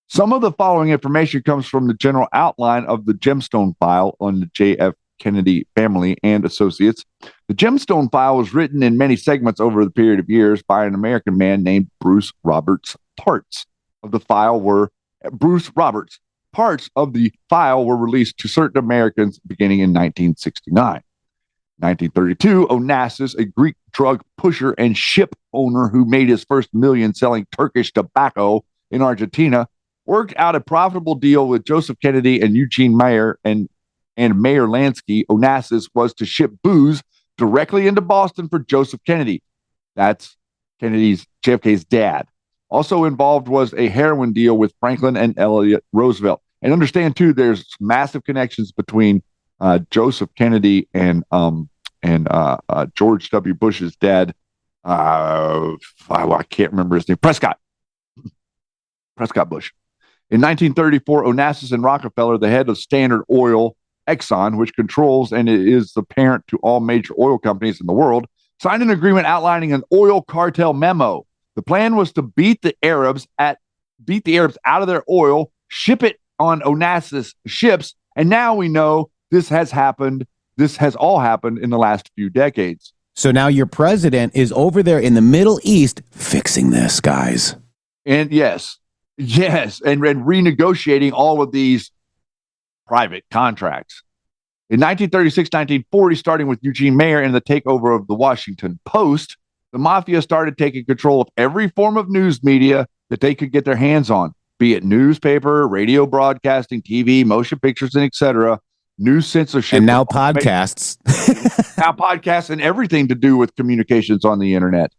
Some of the following information comes from the general outline of the Gemstone file on the J.F. Kennedy family and associates. The Gemstone file was written in many segments over the period of years by an American man named Bruce Roberts. Parts of the file were released to certain Americans beginning in 1969. 1932, Onassis, a Greek drug pusher and ship owner who made his first million selling Turkish tobacco in Argentina, worked out a profitable deal with Joseph Kennedy and Eugene Meyer and Mayor Lansky. Onassis was to ship booze directly into Boston for Joseph Kennedy. That's JFK's dad. Also involved was a heroin deal with Franklin and Elliott Roosevelt. And understand, too, there's massive connections between Joseph Kennedy and George W. Bush's dad. I can't remember his name. Prescott Bush. In 1934, Onassis and Rockefeller, the head of Standard Oil, Exxon, which controls and is the parent to all major oil companies in the world, signed an agreement outlining an oil cartel memo. The plan was to beat the Arabs out of their oil, ship it on Onassis ships, and now we know this has happened. This has all happened in the last few decades. So now your president is over there in the Middle East fixing this, guys. And yes, and renegotiating all of these private contracts. In 1936, 1940, starting with Eugene Meyer and the takeover of the Washington Post, the mafia started taking control of every form of news media that they could get their hands on, be it newspaper, radio broadcasting, TV, motion pictures, and etc. News censorship. And now podcasts. Now podcasts and everything to do with communications on the internet.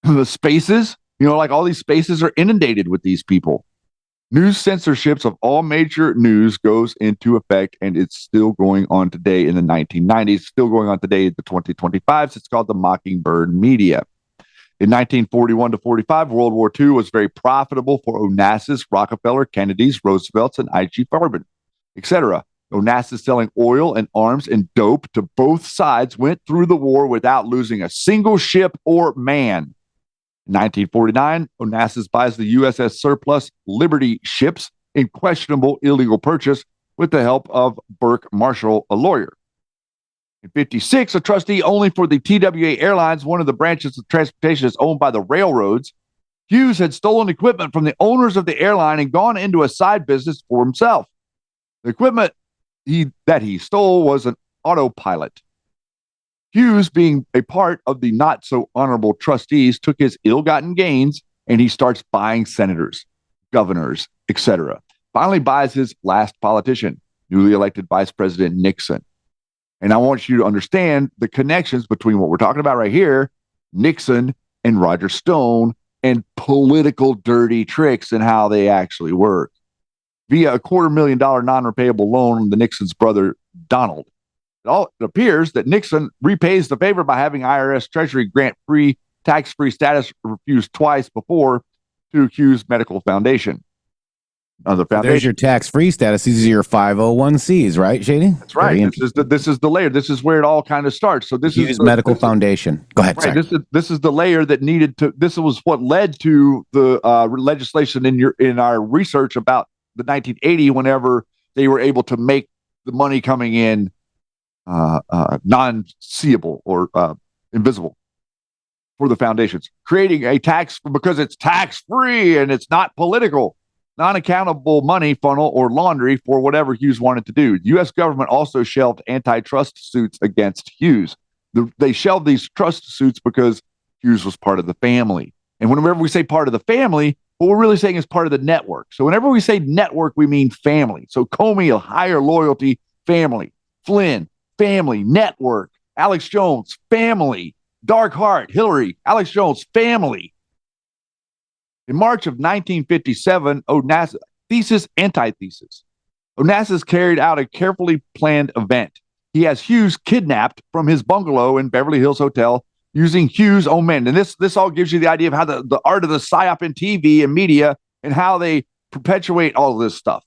The spaces, like all these spaces are inundated with these people. News censorships of all major news goes into effect, and it's still going on today in the 1990s, still going on today in the 2025s. It's called the Mockingbird Media. In 1941 to 45, World War II was very profitable for Onassis, Rockefeller, Kennedy's, Roosevelt's, and I.G. Farben, etc. Onassis selling oil and arms and dope to both sides went through the war without losing a single ship or man. In 1949, Onassis buys the USS Surplus Liberty ships in questionable illegal purchase with the help of Burke Marshall, a lawyer. In 56, a trustee only for the TWA Airlines, one of the branches of transportation is owned by the railroads, Hughes had stolen equipment from the owners of the airline and gone into a side business for himself. The equipment that he stole was an autopilot. Hughes, being a part of the not-so-honorable trustees, took his ill-gotten gains and he starts buying senators, governors, etc. Finally buys his last politician, newly elected Vice President Nixon. And I want you to understand the connections between what we're talking about right here, Nixon and Roger Stone, and political dirty tricks and how they actually work. Via a $250,000 non-repayable loan on the Nixon's brother, Donald. It appears that Nixon repays the favor by having IRS Treasury grant tax-free status refused twice before to Hughes Medical Foundation. There's your tax-free status. These are your 501Cs, right, Shady? That's right. This is the layer. This is where it all kind of starts. So this Hughes is the Medical Foundation. Go ahead. Right. This is the layer that needed to. This was what led to the legislation in our research about the 1980, whenever they were able to make the money coming in non-seeable or invisible for the foundations, creating a tax because it's tax-free and it's not political. Non-accountable money funnel or laundry for whatever Hughes wanted to do. The U.S. government also shelved antitrust suits against Hughes. They shelved these trust suits because Hughes was part of the family. And whenever we say part of the family, what we're really saying is part of the network. So whenever we say network, we mean family. So Comey, a higher loyalty, family. Flynn, family. Network. Alex Jones, family. Dark Heart, Hillary, Alex Jones, family. In March of 1957, Onassis, thesis, antithesis. Onassis carried out a carefully planned event. He has Hughes kidnapped from his bungalow in Beverly Hills Hotel using Hughes' own men. And this all gives you the idea of how the art of the psyop in TV and media and how they perpetuate all of this stuff.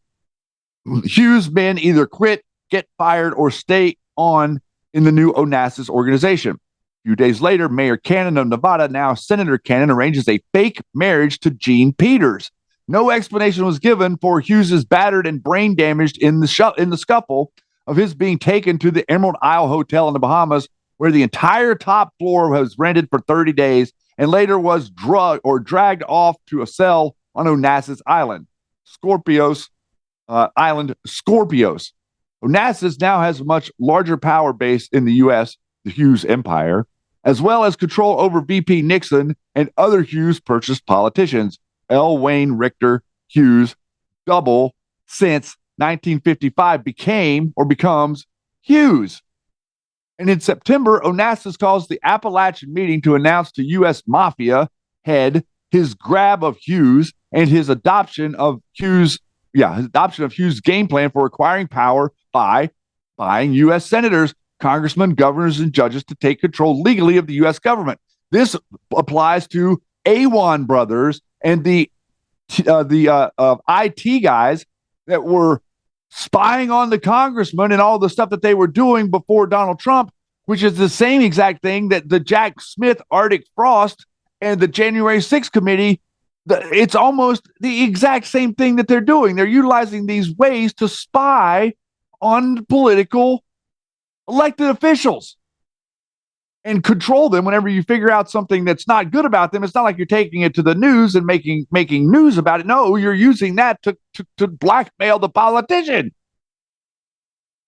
Hughes' men either quit, get fired, or stay on in the new Onassis organization. A few days later, Mayor Cannon of Nevada, now Senator Cannon, arranges a fake marriage to Jean Peters. No explanation was given for Hughes's battered and brain damaged in the scuffle of his being taken to the Emerald Isle Hotel in the Bahamas, where the entire top floor was rented for 30 days and later was dragged off to a cell on Onassis Island. Scorpios. Onassis now has a much larger power base in the U.S., the Hughes Empire, as well as control over VP Nixon and other Hughes-purchased politicians. L. Wayne Richter Hughes, double since 1955, becomes Hughes. And in September, Onassis calls the Appalachian meeting to announce to U.S. Mafia head his grab of Hughes and his adoption of Hughes' game plan for acquiring power by buying U.S. senators, congressmen, governors, and judges to take control legally of the U.S. government. This applies to Awan brothers and the IT guys that were spying on the congressman and all the stuff that they were doing before Donald Trump, which is the same exact thing that the Jack Smith, Arctic Frost, and the January 6th committee, it's almost the exact same thing that they're doing. They're utilizing these ways to spy on political elected officials and control them whenever you figure out something that's not good about them. It's not like you're taking it to the news and making news about it. No, you're using that to blackmail the politician.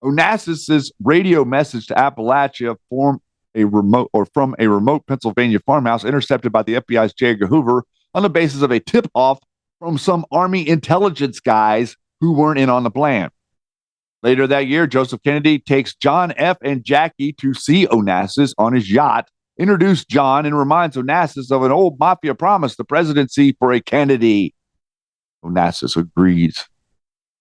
Onassis' radio message to Appalachia from a remote Pennsylvania farmhouse intercepted by the FBI's J. Edgar Hoover on the basis of a tip-off from some Army intelligence guys who weren't in on the plan. Later that year, Joseph Kennedy takes John F. and Jackie to see Onassis on his yacht, introduced John, and reminds Onassis of an old mafia promise, the presidency for a Kennedy. Onassis agrees.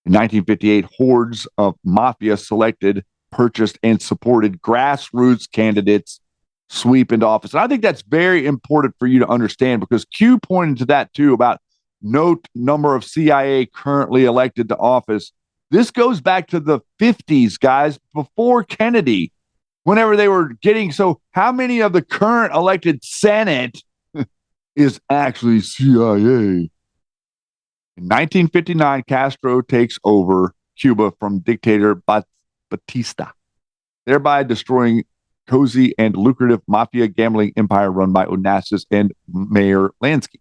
In 1958, hordes of mafia selected, purchased, and supported grassroots candidates sweep into office. And I think that's very important for you to understand because Q pointed to that too about no number of CIA currently elected to office. This goes back to the 50s, guys, before Kennedy, whenever they were getting. So how many of the current elected Senate is actually CIA? In 1959, Castro takes over Cuba from dictator Batista, thereby destroying cozy and lucrative mafia gambling empire run by Onassis and Mayor Lansky.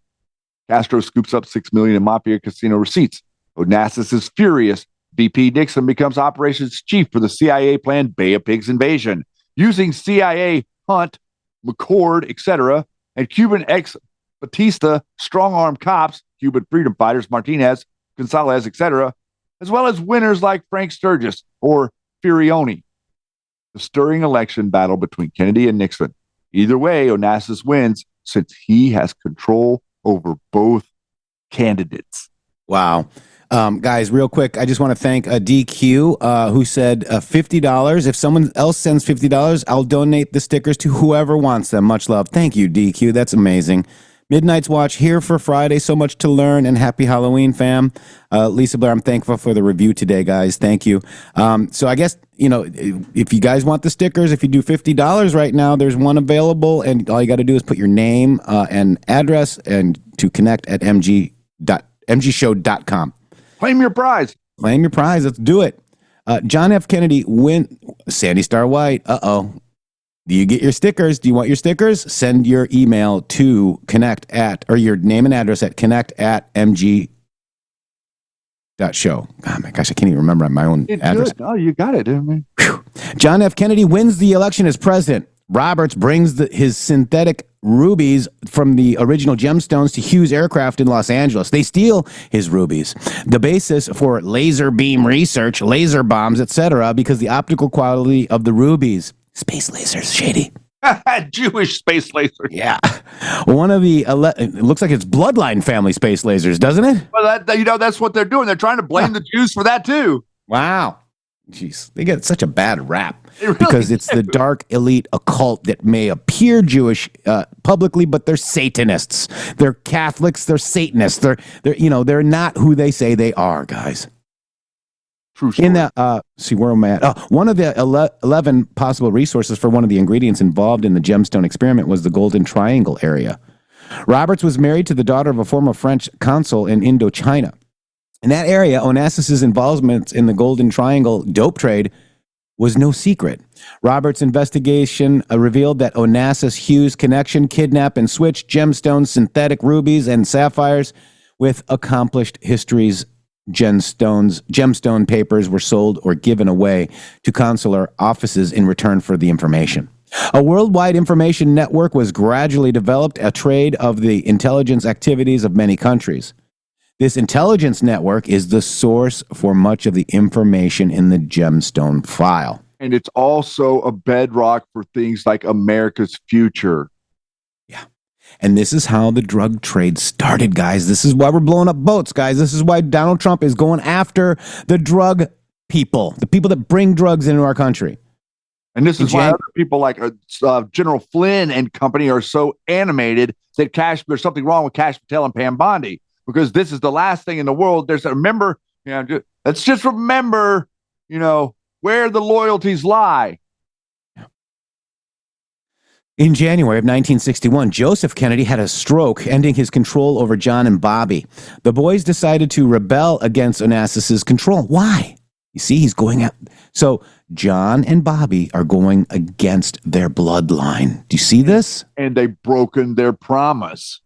Castro scoops up $6 million in mafia casino receipts. Onassis is furious. VP Nixon becomes operations chief for the CIA planned Bay of Pigs invasion, using CIA Hunt, McCord, etc., and Cuban ex-Batista strong-arm cops, Cuban freedom fighters Martinez, Gonzalez, etc., as well as winners like Frank Sturgis or Furioni. The stirring election battle between Kennedy and Nixon. Either way, Onassis wins since he has control over both candidates. Wow. Guys, real quick, I just want to thank DQ who said $50. If someone else sends $50, I'll donate the stickers to whoever wants them. Much love. Thank you, DQ. That's amazing. Midnight's Watch here for Friday. So much to learn, and happy Halloween, fam. Lisa Blair, I'm thankful for the review today, guys. Thank you. So I guess, if you guys want the stickers, if you do $50 right now, there's one available, and all you got to do is put your name and address and to connect at mgshow.com. Claim your prize. Claim your prize. Let's do it. John F. Kennedy win. Sandy Star White. Uh-oh. Do you get your stickers? Do you want your stickers? Send your email to or your name and address at connect@mg.show. Oh my gosh, I can't even remember my own address. Oh, you got it, man. John F. Kennedy wins the election as president. Roberts brings his synthetic rubies from the original gemstones to Hughes Aircraft in Los Angeles. They steal his rubies, the basis for laser beam research, laser bombs, etc., because the optical quality of the rubies. Space lasers, shady. Jewish space lasers. Yeah. One of the, it looks like it's bloodline family space lasers, doesn't it? Well, that's what they're doing. They're trying to blame the Jews for that too. Wow. Jeez, they get such a bad rap because it's the dark elite occult that may appear Jewish publicly, but they're Satanists. They're Catholics. They're Satanists. They're not who they say they are, guys. True story. In that, see where am I at? One of the 11 possible resources for one of the ingredients involved in the gemstone experiment was the Golden Triangle area. Roberts was married to the daughter of a former French consul in Indochina. In that area, Onassis's involvement in the Golden Triangle dope trade was no secret. Roberts' investigation revealed that Onassis Hughes connection kidnapped and switched gemstones, synthetic rubies, and sapphires with accomplished histories. Gemstone papers were sold or given away to consular offices in return for the information. A worldwide information network was gradually developed, a trade of the intelligence activities of many countries. This intelligence network is the source for much of the information in the gemstone file. And it's also a bedrock for things like America's future. Yeah. And this is how the drug trade started, guys. This is why we're blowing up boats, guys. This is why Donald Trump is going after the drug people, the people that bring drugs into our country. And this is why other people like General Flynn and company are so animated that there's something wrong with Cash Patel and Pam Bondi, because this is the last thing in the world. Let's just remember, where the loyalties lie. In January of 1961, Joseph Kennedy had a stroke, ending his control over John and Bobby. The boys decided to rebel against Onassis's control. Why? You see, he's going out. So John and Bobby are going against their bloodline. Do you see this? And they've broken their promise.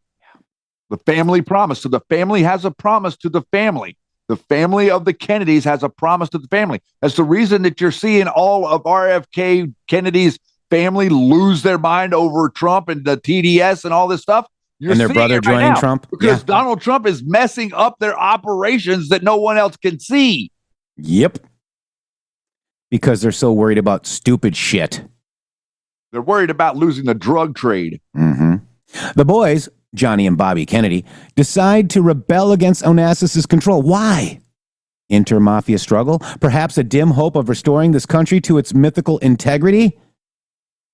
The family promise. So the family has a promise to the family. The family of the Kennedys has a promise to the family. That's the reason that you're seeing all of RFK Kennedy's family lose their mind over Trump and the TDS and all this stuff. And their brother joining Trump. Because Donald Trump is messing up their operations that no one else can see. Yep. Because they're so worried about stupid shit. They're worried about losing the drug trade. Mm-hmm. The boys, Johnny and Bobby Kennedy, decide to rebel against Onassis's control. Why? Inter-mafia struggle? Perhaps a dim hope of restoring this country to its mythical integrity?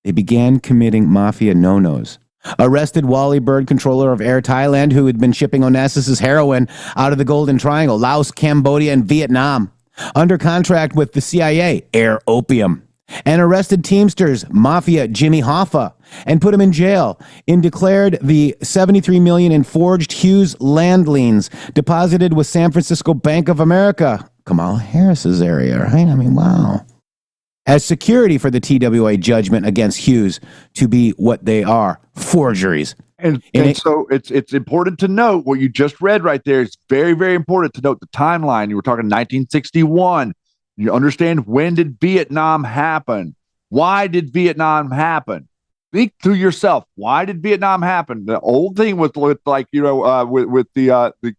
They began committing mafia no-nos. Arrested Wally Bird, controller of Air Thailand, who had been shipping Onassis's heroin out of the Golden Triangle, Laos, Cambodia, and Vietnam. under contract with the CIA, Air Opium, and arrested Teamsters Mafia Jimmy Hoffa and put him in jail, and declared the $73 million in forged Hughes land liens deposited with San Francisco Bank of America, Kamala Harris's area, right? I mean, wow. As security for the TWA judgment against Hughes to be what they are, forgeries. And so it's important to note what you just read right there. It's very, very important to note the timeline. You were talking 1961. You understand, when did Vietnam happen? Why did Vietnam happen? Think to yourself, why did Vietnam happen? The old thing with the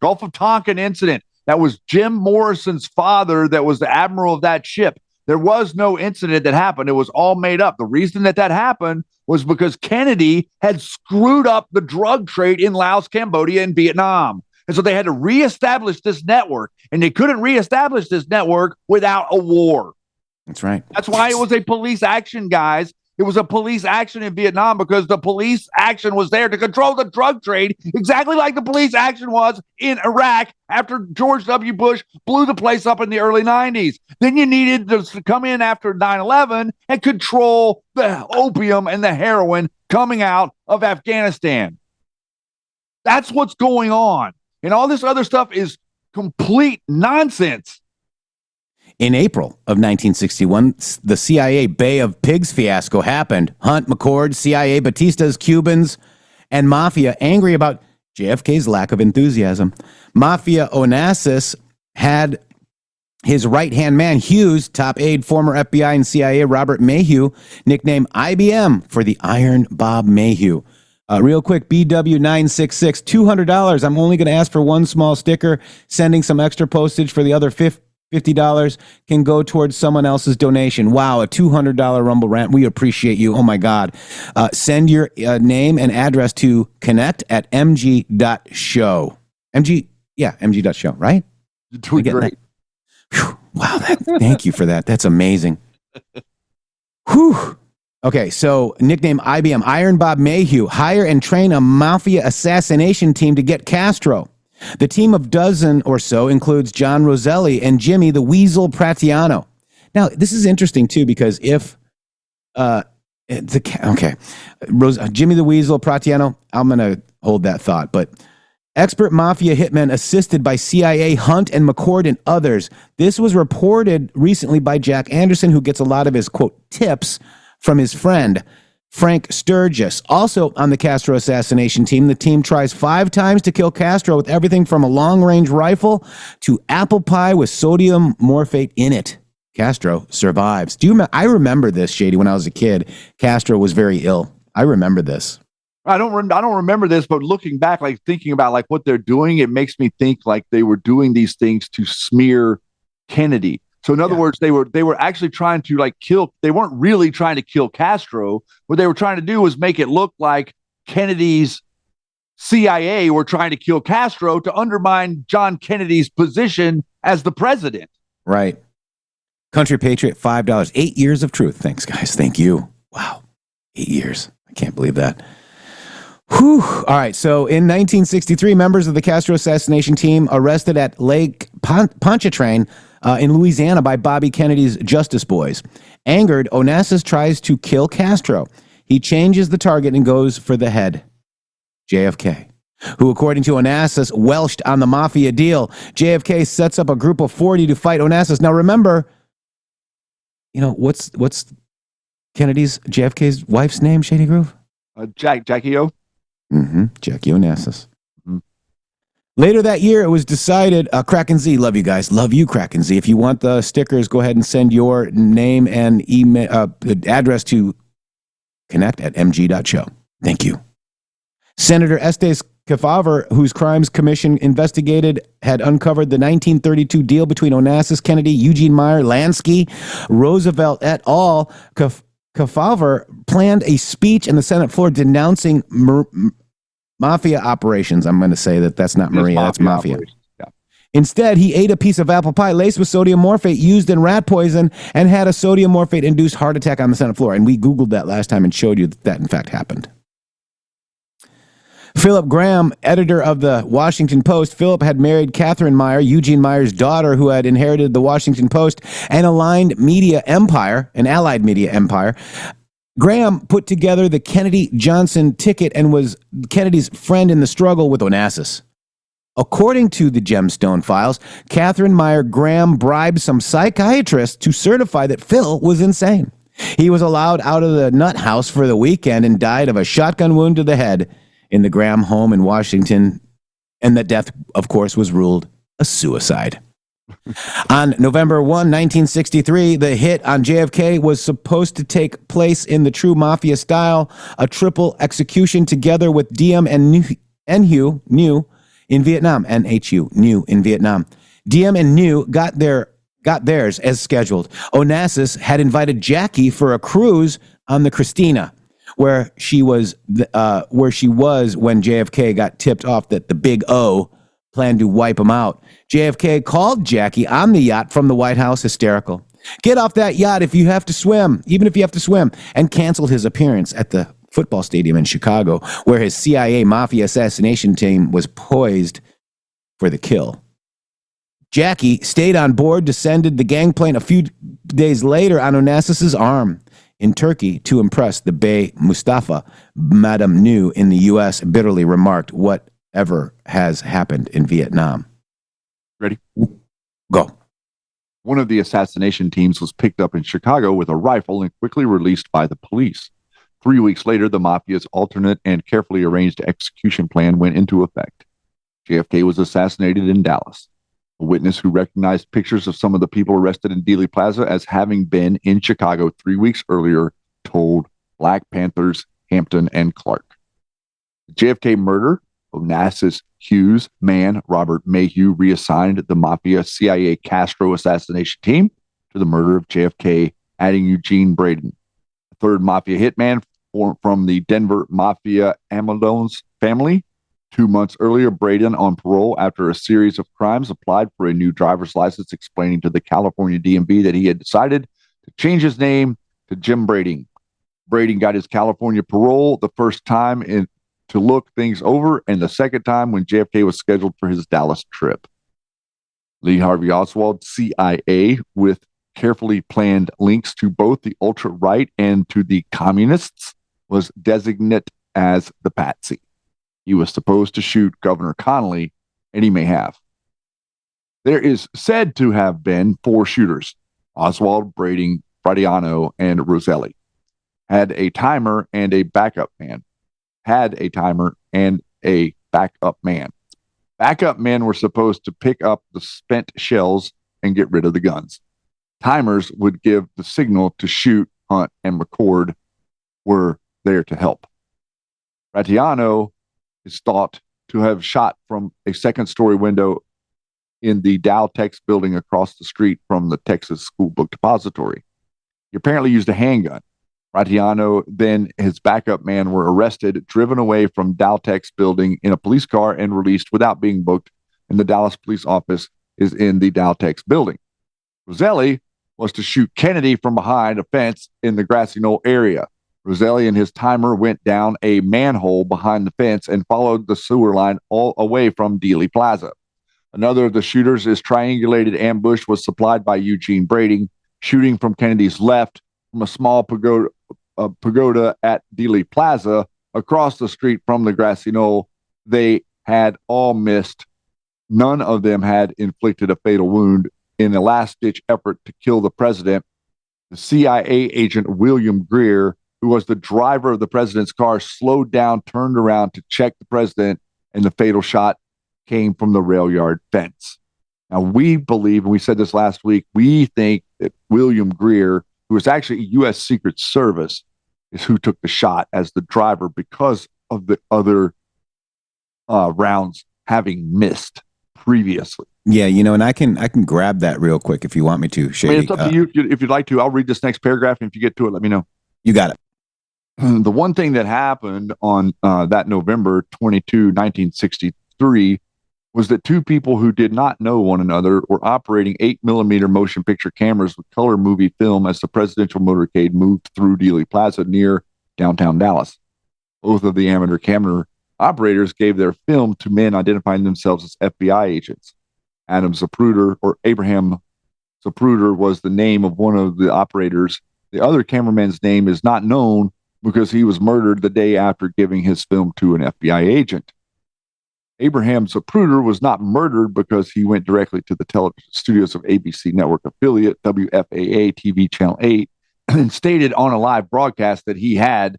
Gulf of Tonkin incident, that was Jim Morrison's father that was the admiral of that ship. There was no incident that happened. It was all made up. The reason that happened was because Kennedy had screwed up the drug trade in Laos, Cambodia, and Vietnam. And so they had to reestablish this network, and they couldn't reestablish this network without a war. That's right. That's why it was a police action, guys. It was a police action in Vietnam because the police action was there to control the drug trade, exactly like the police action was in Iraq after George W. Bush blew the place up in the early 90s. Then you needed to come in after 9/11 and control the opium and the heroin coming out of Afghanistan. That's what's going on. And all this other stuff is complete nonsense. In April of 1961, the CIA Bay of Pigs fiasco happened. Hunt, McCord, CIA, Batista's, Cubans, and Mafia angry about JFK's lack of enthusiasm. Mafia Onassis had his right-hand man, Hughes, top aide, former FBI and CIA Robert Mayhew, nicknamed IBM for the Iron Bob Mayhew. Real quick, BW966, $200. I'm only going to ask for one small sticker. Sending some extra postage for the other $50 can go towards someone else's donation. Wow, a $200 Rumble Rant. We appreciate you. Oh, my God. Send your name and address to connect@mg.show. mg.show, right? You're doing great. Wow, thank you for that. That's amazing. Whew. Okay, so nickname IBM, Iron Bob Mayhew, hire and train a mafia assassination team to get Castro. The team of dozen or so includes John Roselli and Jimmy the Weasel Prattiano. Now, this is interesting, too, because if Jimmy the Weasel Prattiano, I'm going to hold that thought, but expert mafia hitmen assisted by CIA, Hunt, and McCord and others. This was reported recently by Jack Anderson, who gets a lot of his, quote, tips from his friend, Frank Sturgis. Also on the Castro assassination team, the team tries 5 times to kill Castro with everything from a long-range rifle to apple pie with sodium morphate in it. Castro survives. I remember this, Shady, when I was a kid. Castro was very ill. I remember this. I don't remember this, but looking back, like thinking about like what they're doing, it makes me think like they were doing these things to smear Kennedy. So in other words, they were actually trying to like kill. They weren't really trying to kill Castro. What they were trying to do was make it look like Kennedy's CIA were trying to kill Castro to undermine John Kennedy's position as the president. Right. Country Patriot, $5. 8 years of truth. Thanks, guys. Thank you. Wow. 8 years. I can't believe that. Whew. All right. So in 1963, members of the Castro assassination team arrested at Lake Pontchartrain in Louisiana by Bobby Kennedy's Justice Boys. Angered, Onassis tries to kill Castro. He changes the target and goes for the head, JFK, who, according to Onassis, welched on the mafia deal. JFK sets up a group of 40 to fight Onassis. Now, remember, what's JFK's wife's name, Shady Groove? Jackie O. Jackie Onassis. Later that year, it was decided, Kraken Z, love you guys. Love you, Kraken Z. If you want the stickers, go ahead and send your name and email address to connect@mg.show. Thank you. Senator Estes Kefauver, whose crimes commission investigated, had uncovered the 1932 deal between Onassis, Kennedy, Eugene Meyer, Lansky, Roosevelt et al. Kefauver planned a speech in the Senate floor denouncing mafia operations. I'm going to say that's not Maria, that's mafia. Yeah. Instead, he ate a piece of apple pie laced with sodium morphate used in rat poison and had a sodium morphate-induced heart attack on the Senate floor. And we Googled that last time and showed you that in fact happened. Philip Graham, editor of the Washington Post. Philip had married Catherine Meyer, Eugene Meyer's daughter, who had inherited the Washington Post, an allied media empire. Graham put together the Kennedy-Johnson ticket and was Kennedy's friend in the struggle with Onassis. According to the Gemstone files, Catherine Meyer Graham bribed some psychiatrist to certify that Phil was insane. He was allowed out of the nut house for the weekend and died of a shotgun wound to the head in the Graham home in Washington, and that death, of course, was ruled a suicide. On November 1, 1963, the hit on JFK was supposed to take place in the true mafia style, a triple execution together with Diem and New in Vietnam, NHU, New in Vietnam. Diem and New got theirs as scheduled. Onassis had invited Jackie for a cruise on the Christina, where she was when JFK got tipped off that the Big O planned to wipe him out. JFK called Jackie on the yacht from the White House hysterical. Get off that yacht if you have to swim, even if you have to swim, and canceled his appearance at the football stadium in Chicago, where his CIA mafia assassination team was poised for the kill. Jackie stayed on board, descended the gangplank a few days later on Onassis's arm in Turkey to impress the Bey Mustafa. Madame New in the U.S. bitterly remarked, whatever has happened in Vietnam. Ready? Go. One of the assassination teams was picked up in Chicago with a rifle and quickly released by the police. 3 weeks later, the mafia's alternate and carefully arranged execution plan went into effect. JFK was assassinated in Dallas. A witness who recognized pictures of some of the people arrested in Dealey Plaza as having been in Chicago 3 weeks earlier told Black Panthers, Hampton, and Clark. The JFK murder, Onassis Hughes' man, Robert Mayhew, reassigned the Mafia CIA Castro assassination team to the murder of JFK, adding Eugene Braden, a third Mafia hitman from the Denver Mafia Amadones family. 2 months earlier, Braden, on parole after a series of crimes, applied for a new driver's license, explaining to the California DMV that he had decided to change his name to Jim Braden. Braden got his California parole the first time to look things over, and the second time when JFK was scheduled for his Dallas trip. Lee Harvey Oswald, CIA, with carefully planned links to both the ultra-right and to the communists, was designated as the patsy. He was supposed to shoot Governor Connolly, and he may have. There is said to have been 4 shooters: Oswald, Braden, Fradiano, and Roselli. Had a timer and a backup man. Backup men were supposed to pick up the spent shells and get rid of the guns. Timers would give the signal to shoot, hunt, and record were there to help. Fradiano is thought to have shot from a second-story window in the Dow Tex building across the street from the Texas School Book Depository. He apparently used a handgun. Fradiano, then his backup man, were arrested, driven away from Dow Tex building in a police car, and released without being booked, and the Dallas police office is in the Dow Tex building. Roselli was to shoot Kennedy from behind a fence in the Grassy Knoll area. Roselli and his timer went down a manhole behind the fence and followed the sewer line all away from Dealey Plaza. Another of the shooters' triangulated ambush was supplied by Eugene Braden, shooting from Kennedy's left from a small pagoda at Dealey Plaza across the street from the Grassy Knoll. They had all missed. None of them had inflicted a fatal wound. In a last-ditch effort to kill the president, the CIA agent William Greer, who was the driver of the president's car, slowed down, turned around to check the president, and the fatal shot came from the rail yard fence. Now, we believe, and we said this last week, we think that William Greer, who was actually U.S. Secret Service, is who took the shot as the driver because of the other rounds having missed previously. Yeah, and I can grab that real quick if you want me to, Shady. I mean, it's up to you if you'd like to. I'll read this next paragraph, and if you get to it, let me know. You got it. The one thing that happened on that November 22, 1963, was that 2 people who did not know one another were operating 8mm motion picture cameras with color movie film as the presidential motorcade moved through Dealey Plaza near downtown Dallas. Both of the amateur camera Operators gave their film to men identifying themselves as FBI agents. Abraham Zapruder was the name of one of the operators. The other cameraman's name is not known because he was murdered the day after giving his film to an FBI agent. Abraham Zapruder was not murdered because he went directly to the television studios of ABC network affiliate WFAA TV Channel 8 and stated on a live broadcast that he had,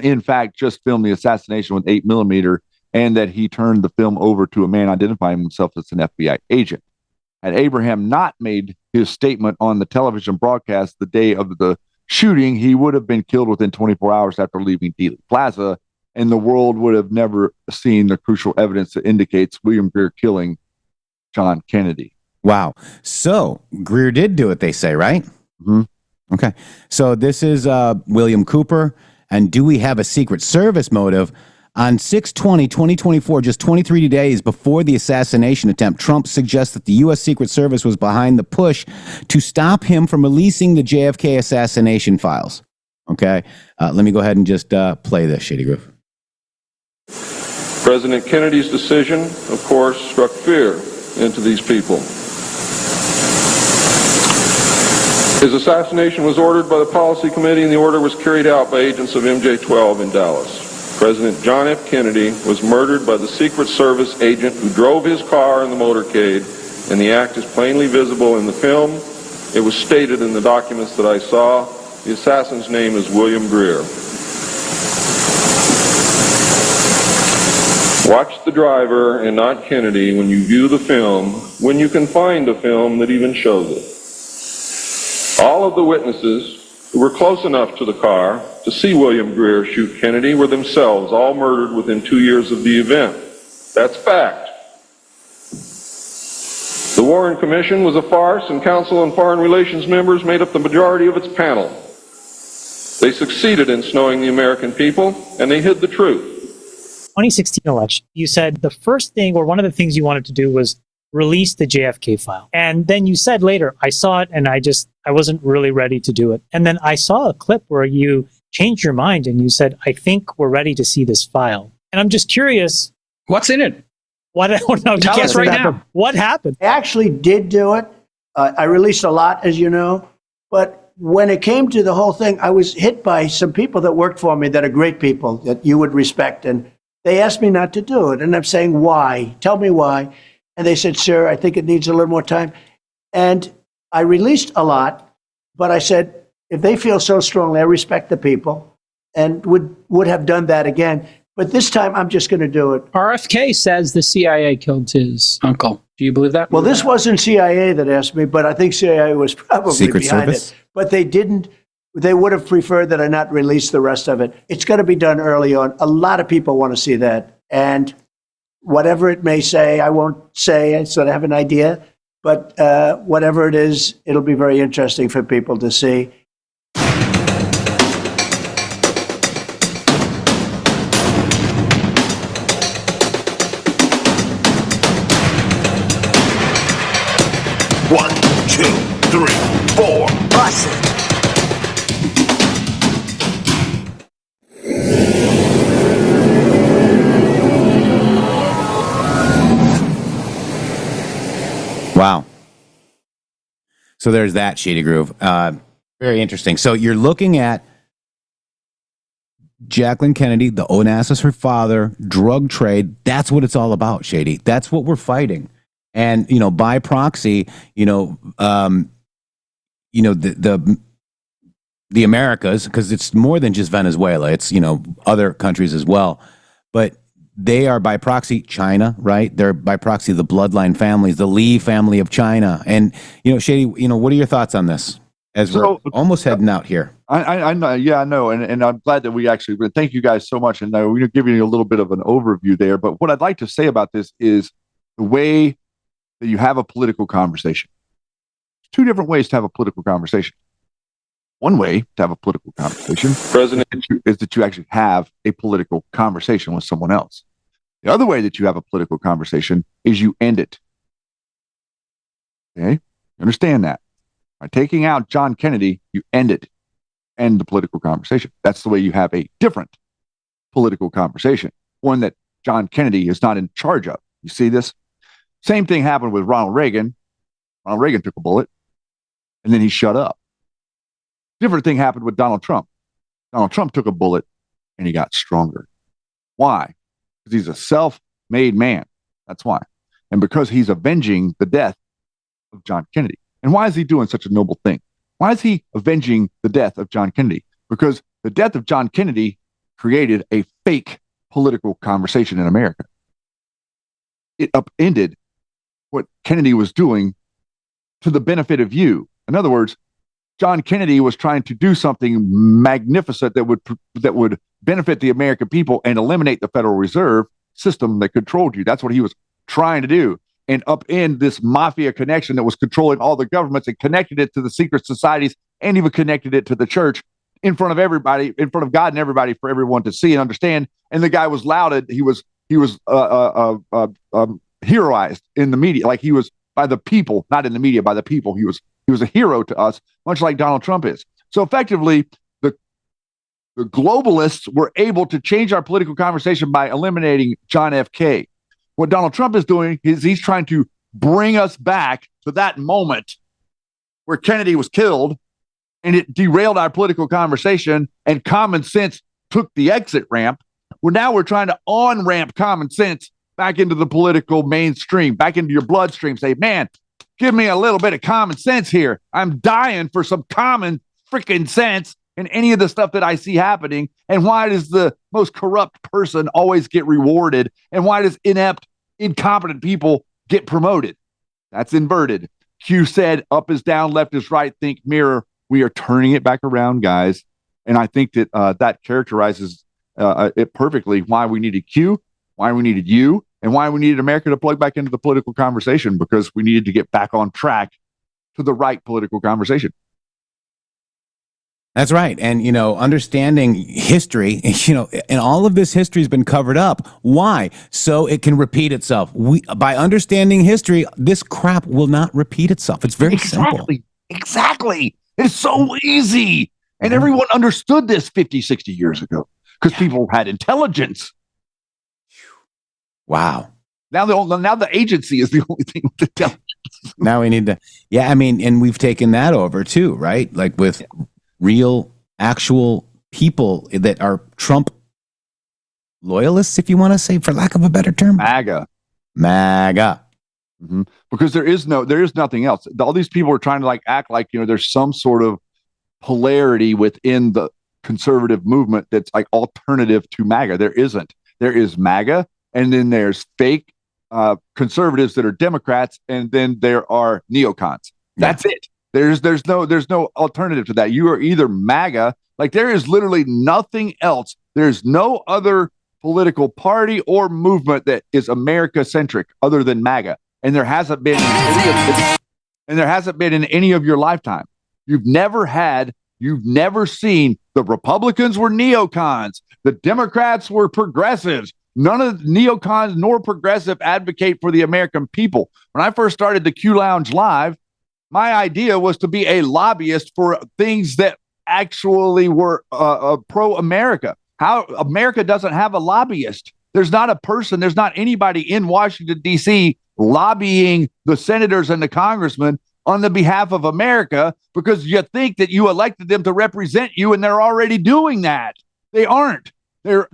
in fact, just filmed the assassination with 8mm and that he turned the film over to a man identifying himself as an FBI agent. Had Abraham not made his statement on the television broadcast the day of the shooting, he would have been killed within 24 hours after leaving Dealey Plaza, and the world would have never seen the crucial evidence that indicates William Greer killing John Kennedy. Wow. So Greer did do it, they say, right? Mm-hmm. Okay. So this is William Cooper. And do we have a Secret Service motive? On 6/20/2024, just 23 days before the assassination attempt, Trump suggests that the U.S. Secret Service was behind the push to stop him from releasing the JFK assassination files. Okay, let me go ahead and just play this, Shady Groove. President Kennedy's decision, of course, struck fear into these people. His assassination was ordered by the Policy Committee, and the order was carried out by agents of MJ-12 in Dallas. President John F. Kennedy was murdered by the Secret Service agent who drove his car in the motorcade, and the act is plainly visible in the film. It was stated in the documents that I saw. The assassin's name is William Greer. Watch the driver and not Kennedy when you view the film, when you can find a film that even shows it. All of the witnesses who were close enough to the car to see William Greer shoot Kennedy were themselves all murdered within 2 years of the event. That's fact. The Warren Commission was a farce, and Council on Foreign Relations members made up the majority of its panel. They succeeded in snowing the American people, and they hid the truth. 2016 election, you said the first thing, or one of the things you wanted to do, was release the JFK file. And then you said later, I saw it and I wasn't really ready to do it. And then I saw a clip where you changed your mind and you said, I think we're ready to see this file. And I'm just curious. What's in it? What? No, tell us right now. What happened? I actually did do it. I released a lot, as you know. But when it came to the whole thing, I was hit by some people that worked for me that are great people that you would respect. And they asked me not to do it. And I'm saying, why? Tell me why. And they said, sir, I think it needs a little more time. And I released a lot, but I said, if they feel so strongly, I respect the people and would have done that again. But this time, I'm just going to do it. RFK says the CIA killed his uncle. Do you believe that? Well, this wasn't CIA that asked me, but I think CIA was probably Secret behind Service? it. But they didn't. They would have preferred that I not release the rest of it. It's going to be done early on. A lot of people want to see that. And whatever it may say, I won't say. I sort of have an idea. But whatever it is, it'll be very interesting for people to see. One, two, three, four. Bust it. Wow. So there's that, Shady Groove. Very interesting. So you're looking at Jacqueline Kennedy, the Onassis, her father, drug trade. That's what it's all about, Shady. That's what we're fighting. And, you know, by proxy, the Americas, because it's more than just Venezuela. It's, other countries as well. But they are by proxy China, right? They're by proxy the bloodline families, the Lee family of China. And, Shady, what are your thoughts on this as we're almost heading out here? I know. Yeah, I know. And I'm glad that we actually, thank you guys so much. And we're going to give you a little bit of an overview there. But what I'd like to say about this is the way that you have a political conversation. There's two different ways to have a political conversation. One way to have a political conversation, President, is that you actually have a political conversation with someone else. The other way that you have a political conversation is you end it. Okay? You understand that? By taking out John Kennedy, you end it. End the political conversation. That's the way you have a different political conversation. one that John Kennedy is not in charge of. You see this? Same thing happened with Ronald Reagan. Ronald Reagan took a bullet, and then he shut up. Different thing happened with Donald Trump. Donald Trump took a bullet, and he got stronger. Why? Because he's a self-made man. That's why. And because he's avenging the death of John Kennedy. And why is he doing such a noble thing? Why is he avenging the death of John Kennedy? Because the death of John Kennedy created a fake political conversation in America. It upended what Kennedy was doing to the benefit of you. In other words, John Kennedy was trying to do something magnificent that would benefit the American people and eliminate the Federal Reserve system that controlled you. That's what he was trying to do, and upend this mafia connection that was controlling all the governments and connected it to the secret societies and even connected it to the church in front of everybody, in front of God and everybody, for everyone to see and understand. And the guy was lauded. He was heroized in the media, like he was by the people, not in the media, by the people. He was a hero to us, much like Donald Trump is. So effectively, the globalists were able to change our political conversation by eliminating John FK. What Donald Trump is doing is he's trying to bring us back to that moment where Kennedy was killed, and it derailed our political conversation, and common sense took the exit ramp. Now we're trying to on-ramp common sense back into the political mainstream, back into your bloodstream. Say, man, give me a little bit of common sense here. I'm dying for some common freaking sense in any of the stuff that I see happening. And why does the most corrupt person always get rewarded? And why does inept, incompetent people get promoted? That's inverted. Q said, up is down, left is right, think mirror. We are turning it back around, guys. And I think that that characterizes it perfectly, why we needed Q, why we needed you, and why we needed America to plug back into the political conversation, because we needed to get back on track to the right political conversation. That's right. And, understanding history, and all of this history has been covered up. Why? So it can repeat itself. By understanding history, this crap will not repeat itself. It's very simple. Exactly. It's so easy. And everyone understood this 50, 60 years ago because people had intelligence. Wow. Now the agency is the only thing with intelligence. Now we need to, and we've taken that over too, right? Like with real, actual people that are Trump loyalists, if you want to say, for lack of a better term. MAGA. Mm-hmm. Because there is nothing else. All these people are trying to act like, there's some sort of polarity within the conservative movement that's like alternative to MAGA. There isn't. There is MAGA, and then there's fake conservatives that are Democrats, and then there are neocons. That's it. There's no alternative to that. You are either MAGA, like there is literally nothing else. There's no other political party or movement that is America centric other than MAGA, and there hasn't been in any of your lifetime. You've never seen the Republicans were neocons, the Democrats were progressives. None of the neocons nor progressive advocate for the American people. When I first started the Q Lounge Live, my idea was to be a lobbyist for things that actually were pro-America. How America doesn't have a lobbyist. There's not a person, there's not anybody in Washington, D.C. lobbying the senators and the congressmen on the behalf of America, because you think that you elected them to represent you, and they're already doing that. They aren't. They're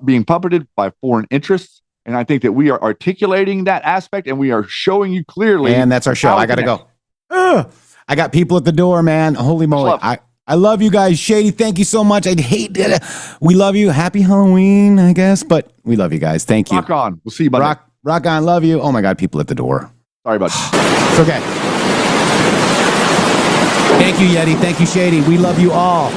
being puppeted by foreign interests. And I think that we are articulating that aspect, and we are showing you clearly. And that's our show. I got to go. I got people at the door, man. Holy moly. I love you guys. Shady, thank you so much. I'd hate it. We love you. Happy Halloween, I guess. But we love you guys. Thank you. Rock on. We'll see you, buddy. Rock on. Love you. Oh, my God. People at the door. Sorry about that. It's okay. Thank you, Yeti. Thank you, Shady. We love you all.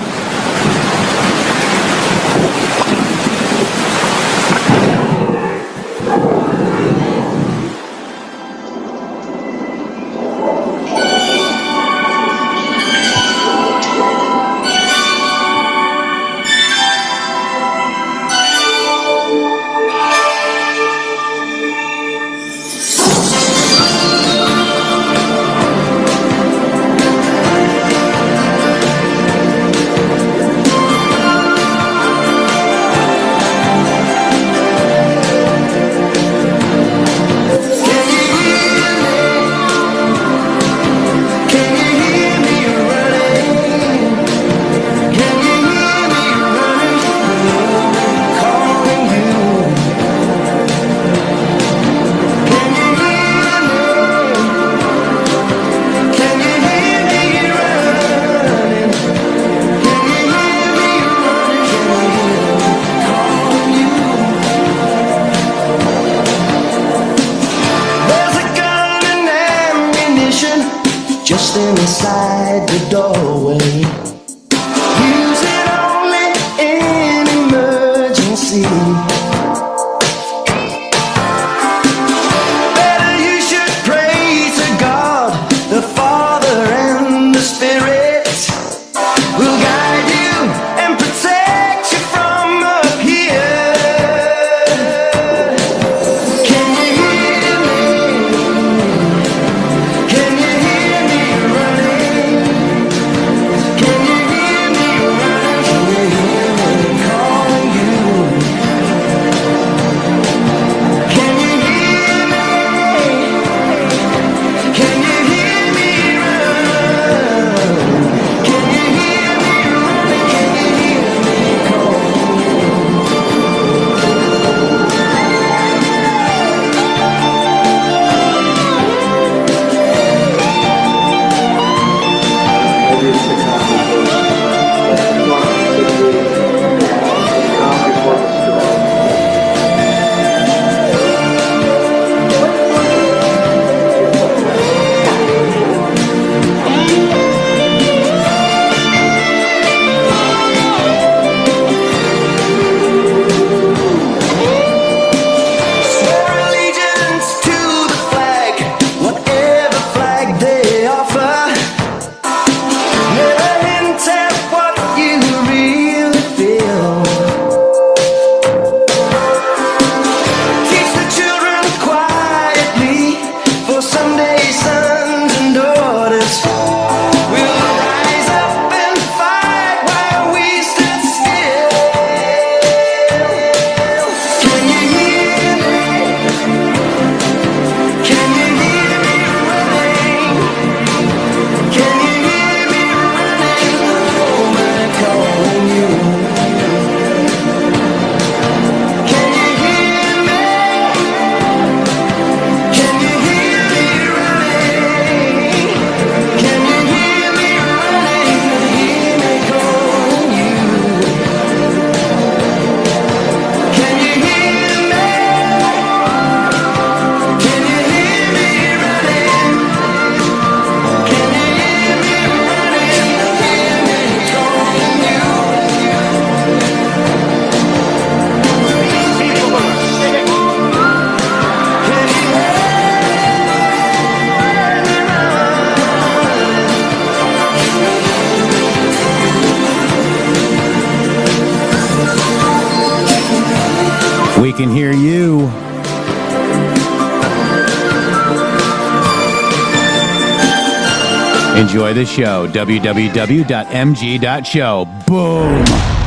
We can hear you. Enjoy the show. www.mg.show. Boom.